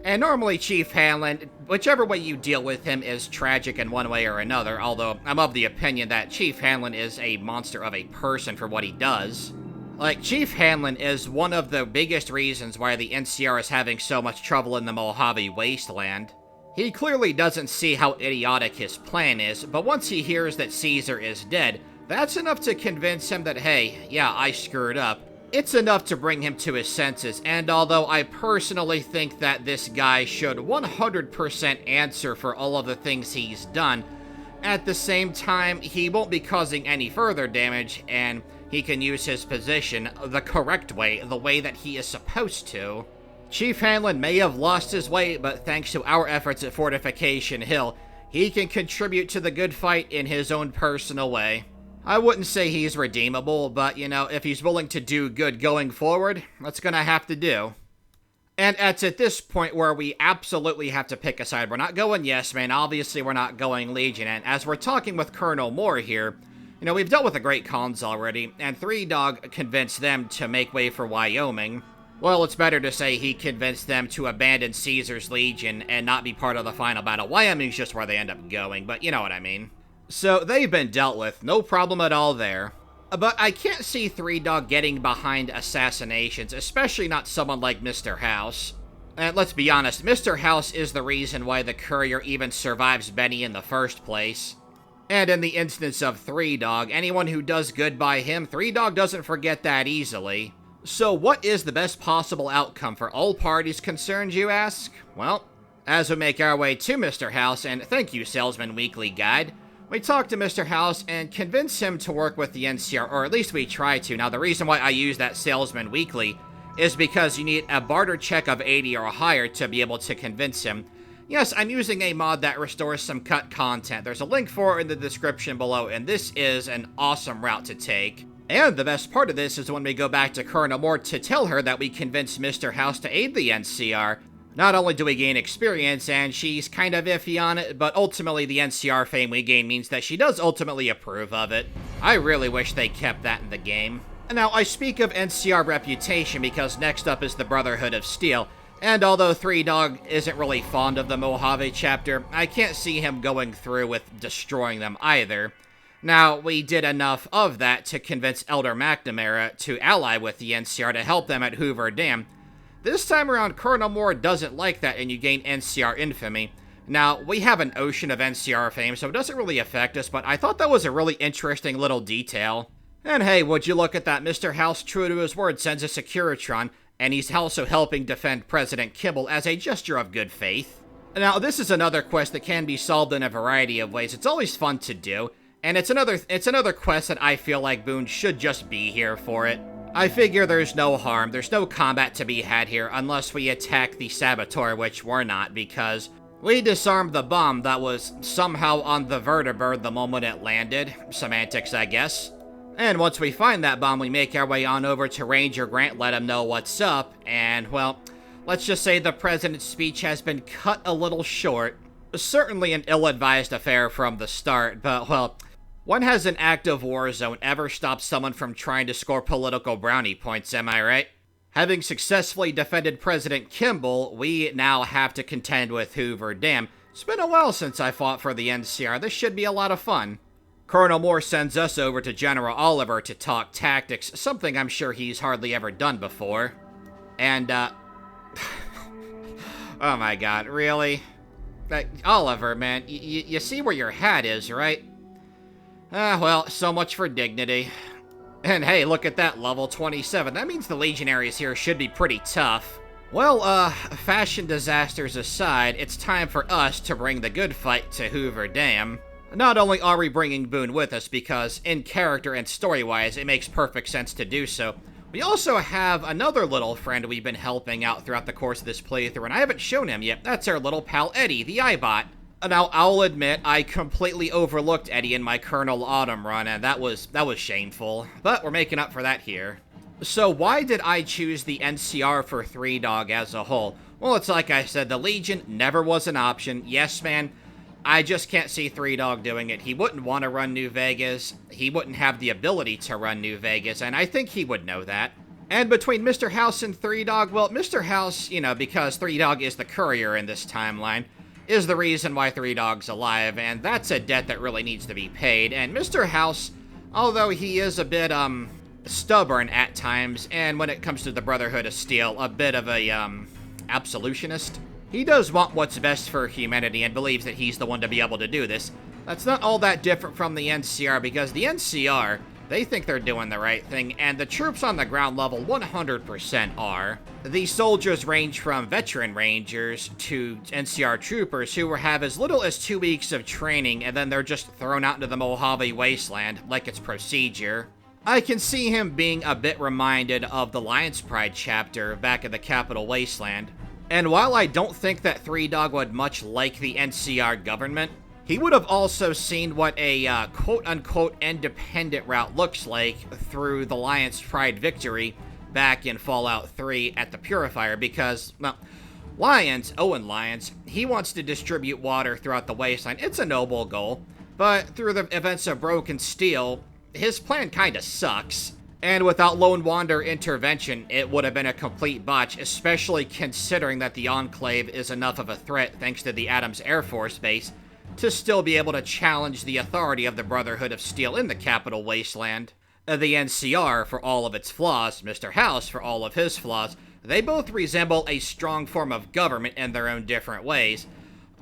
And normally Chief Hanlon, whichever way you deal with him, is tragic in one way or another, although I'm of the opinion that Chief Hanlon is a monster of a person for what he does. Like, Chief Hanlon is one of the biggest reasons why the NCR is having so much trouble in the Mojave Wasteland. He clearly doesn't see how idiotic his plan is, but once he hears that Caesar is dead, that's enough to convince him that, hey, yeah, I screwed up. It's enough to bring him to his senses, and although I personally think that this guy should 100% answer for all of the things he's done, at the same time, he won't be causing any further damage, and he can use his position the correct way, the way that he is supposed to. Chief Hanlon may have lost his way, but thanks to our efforts at Fortification Hill, he can contribute to the good fight in his own personal way. I wouldn't say he's redeemable, but, you know, if he's willing to do good going forward, that's gonna have to do. And it's at this point where we absolutely have to pick a side. We're not going Yes Man, obviously we're not going Legion, and as we're talking with Colonel Moore here, you know, we've dealt with the Great Khans already, and Three Dog convinced them to make way for Wyoming. Well, it's better to say he convinced them to abandon Caesar's Legion and not be part of the final battle. Wyoming's just where they end up going, but you know what I mean. So, they've been dealt with, no problem at all there. But I can't see Three Dog getting behind assassinations, especially not someone like Mr. House. And let's be honest, Mr. House is the reason why the courier even survives Benny in the first place. And in the instance of Three Dog, anyone who does good by him, Three Dog doesn't forget that easily. So what is the best possible outcome for all parties concerned, you ask? Well, as we make our way to Mr. House, and thank you, Salesman Weekly Guide, we talk to Mr. House and convince him to work with the NCR, or at least we try to. Now, the reason why I use that Salesman Weekly is because you need a barter check of 80 or higher to be able to convince him. Yes, I'm using a mod that restores some cut content. There's a link for it in the description below, and this is an awesome route to take. And the best part of this is when we go back to Colonel Moore to tell her that we convinced Mr. House to aid the NCR. Not only do we gain experience, and she's kind of iffy on it, but ultimately the NCR fame we gain means that she does ultimately approve of it. I really wish they kept that in the game. Now, I speak of NCR reputation because next up is the Brotherhood of Steel, and although Three Dog isn't really fond of the Mojave chapter, I can't see him going through with destroying them either. Now, we did enough of that to convince Elder McNamara to ally with the NCR to help them at Hoover Dam. This time around, Colonel Moore doesn't like that and you gain NCR infamy. Now, we have an ocean of NCR fame, so it doesn't really affect us, but I thought that was a really interesting little detail. And hey, would you look at that, Mr. House, true to his word, sends a Securitron, and he's also helping defend President Kimball as a gesture of good faith. Now, this is another quest that can be solved in a variety of ways. It's always fun to do. And it's another quest that I feel like Boon should just be here for it. I figure there's no harm, there's no combat to be had here unless we attack the Saboteur, which we're not, because we disarmed the bomb that was somehow on the vertibird the moment it landed. Semantics, I guess. And once we find that bomb, we make our way on over to Ranger Grant, let him know what's up, and, well, let's just say the President's speech has been cut a little short. Certainly an ill-advised affair from the start, but, well, when has an active war zone ever stopped someone from trying to score political brownie points, am I right? Having successfully defended President Kimball, we now have to contend with Hoover Dam. It's been a while since I fought for the NCR. This should be a lot of fun. Colonel Moore sends us over to General Oliver to talk tactics, something I'm sure he's hardly ever done before. And, oh my god, really? Oliver, man, you see where your hat is, right? Well, so much for dignity. And hey, look at that, level 27. That means the legionaries here should be pretty tough. Well, fashion disasters aside, it's time for us to bring the good fight to Hoover Dam. Not only are we bringing Boon with us because, in character and story-wise, it makes perfect sense to do so, we also have another little friend we've been helping out throughout the course of this playthrough, and I haven't shown him yet. That's our little pal Eddie, the iBot. Now, I'll admit, I completely overlooked Eddie in my Colonel Autumn run, and that was shameful. But we're making up for that here. So why did I choose the NCR for Three Dog as a whole? Well, it's like I said, the Legion never was an option. Yes, man, I just can't see Three Dog doing it. He wouldn't want to run New Vegas. He wouldn't have the ability to run New Vegas, and I think he would know that. And between Mr. House and Three Dog, well, Mr. House, because Three Dog is the courier in this timeline, is the reason why Three Dog's alive, and that's a debt that really needs to be paid. And Mr. House, although he is a bit, stubborn at times, and when it comes to the Brotherhood of Steel, a bit of a, absolutionist, he does want what's best for humanity and believes that he's the one to be able to do this. That's not all that different from the NCR, because the NCR, they think they're doing the right thing, and the troops on the ground level 100% are. These soldiers range from veteran rangers to NCR troopers who have as little as 2 weeks of training, and then they're just thrown out into the Mojave Wasteland like it's procedure. I can see him being a bit reminded of the Lion's Pride chapter back at the Capital Wasteland. And while I don't think that Three Dog would much like the NCR government, he would have also seen what a quote-unquote independent route looks like through the Lion's Pride victory back in Fallout 3 at the Purifier, because, well, Owen Lyons, he wants to distribute water throughout the wasteland. It's a noble goal, but through the events of Broken Steel, his plan kinda sucks. And without Lone Wanderer intervention, it would have been a complete botch, especially considering that the Enclave is enough of a threat thanks to the Adams Air Force Base to still be able to challenge the authority of the Brotherhood of Steel in the Capital Wasteland. The NCR, for all of its flaws, Mr. House, for all of his flaws, they both resemble a strong form of government in their own different ways,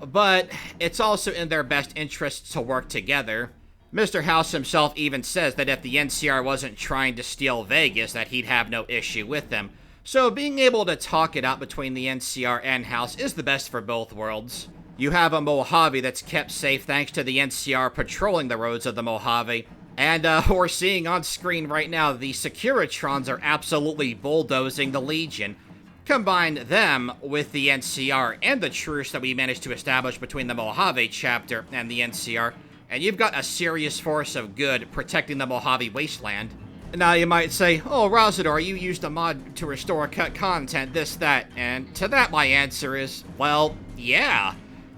but it's also in their best interests to work together. Mr. House himself even says that if the NCR wasn't trying to steal Vegas, that he'd have no issue with them. So being able to talk it out between the NCR and House is the best for both worlds. You have a Mojave that's kept safe thanks to the NCR patrolling the roads of the Mojave. And we're seeing on screen right now, the Securitrons are absolutely bulldozing the Legion. Combine them with the NCR and the truce that we managed to establish between the Mojave chapter and the NCR, and you've got a serious force of good protecting the Mojave Wasteland. Now you might say, oh, Rosador, you used a mod to restore cut content, this, that, and to that my answer is, well, yeah.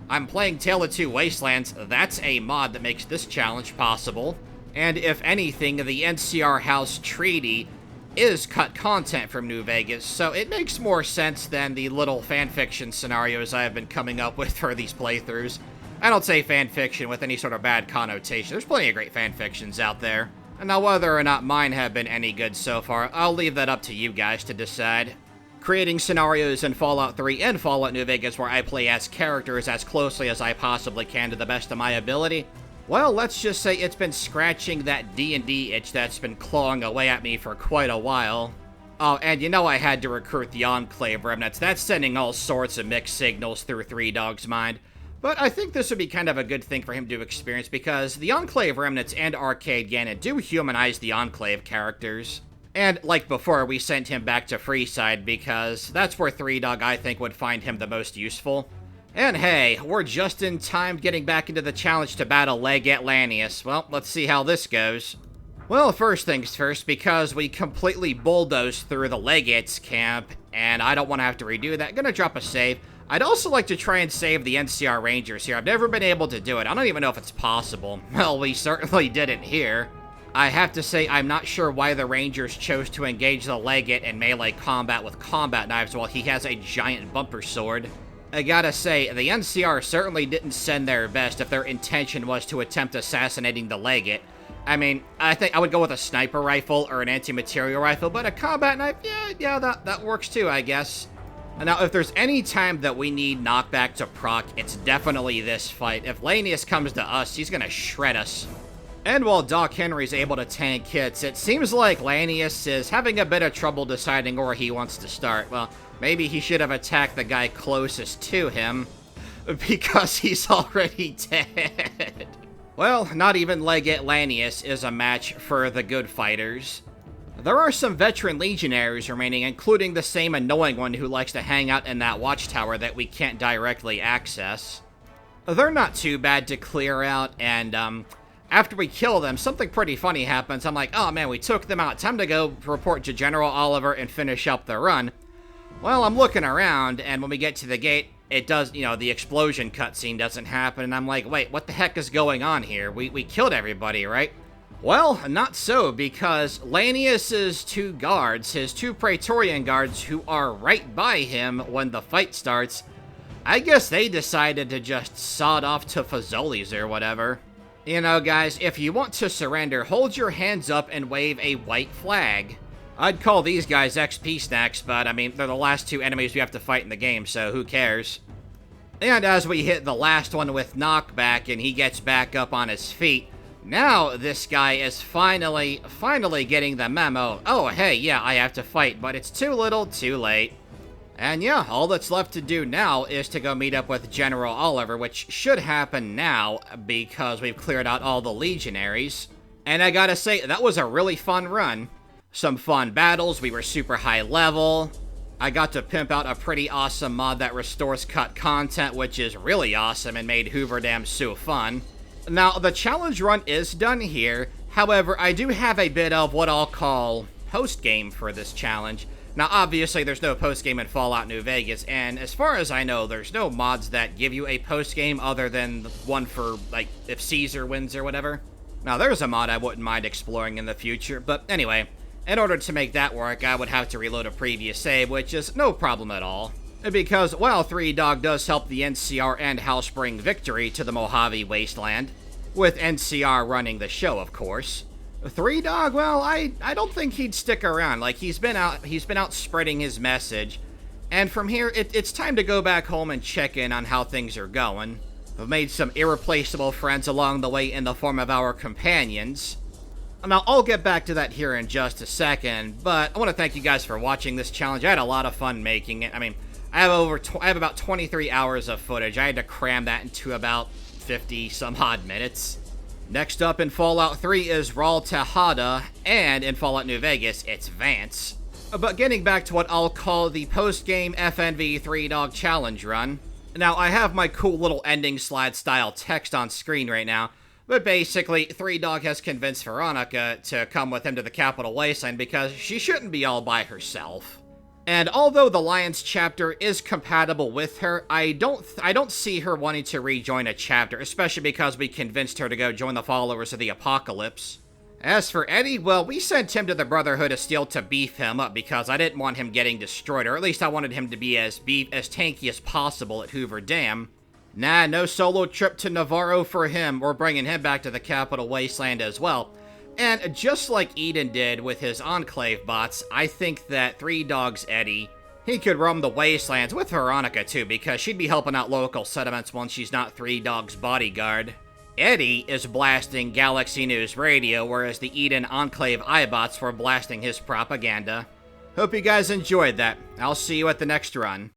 I'm playing Tale of Two Wastelands, that's a mod that makes this challenge possible. And if anything, the NCR-House treaty is cut content from New Vegas, so it makes more sense than the little fanfiction scenarios I have been coming up with for these playthroughs. I don't say fanfiction with any sort of bad connotation. There's plenty of great fanfictions out there. And now whether or not mine have been any good so far, I'll leave that up to you guys to decide. Creating scenarios in Fallout 3 and Fallout New Vegas where I play as characters as closely as I possibly can to the best of my ability, well, let's just say it's been scratching that D&D itch that's been clawing away at me for quite a while. Oh, and you know I had to recruit the Enclave remnants. That's sending all sorts of mixed signals through Three Dog's mind. But I think this would be kind of a good thing for him to experience because the Enclave remnants and Arcade Gannon do humanize the Enclave characters. And like before, we sent him back to Freeside because that's where Three Dog, I think, would find him the most useful. And hey, we're just in time getting back into the challenge to battle Legate Lanius. Well, let's see how this goes. Well, first things first, because we completely bulldozed through the Legate's camp, and I don't want to have to redo that, gonna drop a save. I'd also like to try and save the NCR Rangers here. I've never been able to do it. I don't even know if it's possible. Well, we certainly didn't here. I have to say, I'm not sure why the Rangers chose to engage the Legate in melee combat with combat knives while he has a giant bumper sword. I gotta say, the NCR certainly didn't send their best if their intention was to attempt assassinating the Legate. I mean, I think I would go with a sniper rifle or an anti-material rifle, but a combat knife, yeah, that works too, I guess. Now, if there's any time that we need knockback to proc, it's definitely this fight. If Lanius comes to us, he's gonna shred us. And while Doc Henry's able to tank hits, it seems like Lanius is having a bit of trouble deciding where he wants to start. Well, maybe he should have attacked the guy closest to him, because he's already dead. Well, not even Legate Lanius is a match for the good fighters. There are some veteran legionaries remaining, including the same annoying one who likes to hang out in that watchtower that we can't directly access. They're not too bad to clear out, and, after we kill them, something pretty funny happens. I'm like, oh man, we took them out. Time to go report to General Oliver and finish up the run. Well, I'm looking around, and when we get to the gate, it does, the explosion cutscene doesn't happen, and I'm like, wait, what the heck is going on here? We killed everybody, right? Well, not so, because Lanius's two guards, his two Praetorian guards who are right by him when the fight starts, I guess they decided to just sod off to Fazoli's or whatever. You know, guys, if you want to surrender, hold your hands up and wave a white flag. I'd call these guys XP snacks, but I mean, they're the last two enemies we have to fight in the game, so who cares? And as we hit the last one with knockback and he gets back up on his feet, now this guy is finally getting the memo. Oh, hey, yeah, I have to fight, but it's too little, too late. And yeah, all that's left to do now is to go meet up with General Oliver, which should happen now because we've cleared out all the legionaries. And I gotta say, that was a really fun run. Some fun battles, we were super high level. I got to pimp out a pretty awesome mod that restores cut content, which is really awesome and made Hoover Dam so fun. Now, the challenge run is done here. However, I do have a bit of what I'll call post-game for this challenge. Now, obviously, there's no post-game in Fallout New Vegas, and as far as I know, there's no mods that give you a post-game other than one for, like, if Caesar wins or whatever. Now, there's a mod I wouldn't mind exploring in the future, but anyway, in order to make that work, I would have to reload a previous save, which is no problem at all. Because while 3Dog does help the NCR and House bring victory to the Mojave Wasteland, with NCR running the show, of course, 3Dog, well, I don't think he'd stick around. Like, he's been out spreading his message, and from here, it's time to go back home and check in on how things are going. We've made some irreplaceable friends along the way in the form of our companions. Now, I'll get back to that here in just a second, but I want to thank you guys for watching this challenge. I had a lot of fun making it. I mean, I have about 23 hours of footage. I had to cram that into about 50 some odd minutes. Next up in Fallout 3 is Raul Tejada, and in Fallout New Vegas, it's Vance. But getting back to what I'll call the post-game FNV 3Dog challenge run. Now, I have my cool little ending slide style text on screen right now, but basically, 3Dog has convinced Veronica to come with him to the Capital Wasteland because she shouldn't be all by herself. And although the Lions chapter is compatible with her, I don't see her wanting to rejoin a chapter, especially because we convinced her to go join the Followers of the Apocalypse. As for Eddie, well, we sent him to the Brotherhood of Steel to beef him up because I didn't want him getting destroyed, or at least I wanted him to be as tanky as possible at Hoover Dam. Nah, no solo trip to Navarro for him. We're bringing him back to the Capital Wasteland as well. And just like Addon did with his Enclave bots, I think that 3Dog's Eddie, he could roam the Wastelands with Veronica too, because she'd be helping out local settlements once she's not 3Dog's bodyguard. Eddie is blasting Galaxy News Radio, whereas the Addon Enclave iBots were blasting his propaganda. Hope you guys enjoyed that. I'll see you at the next run.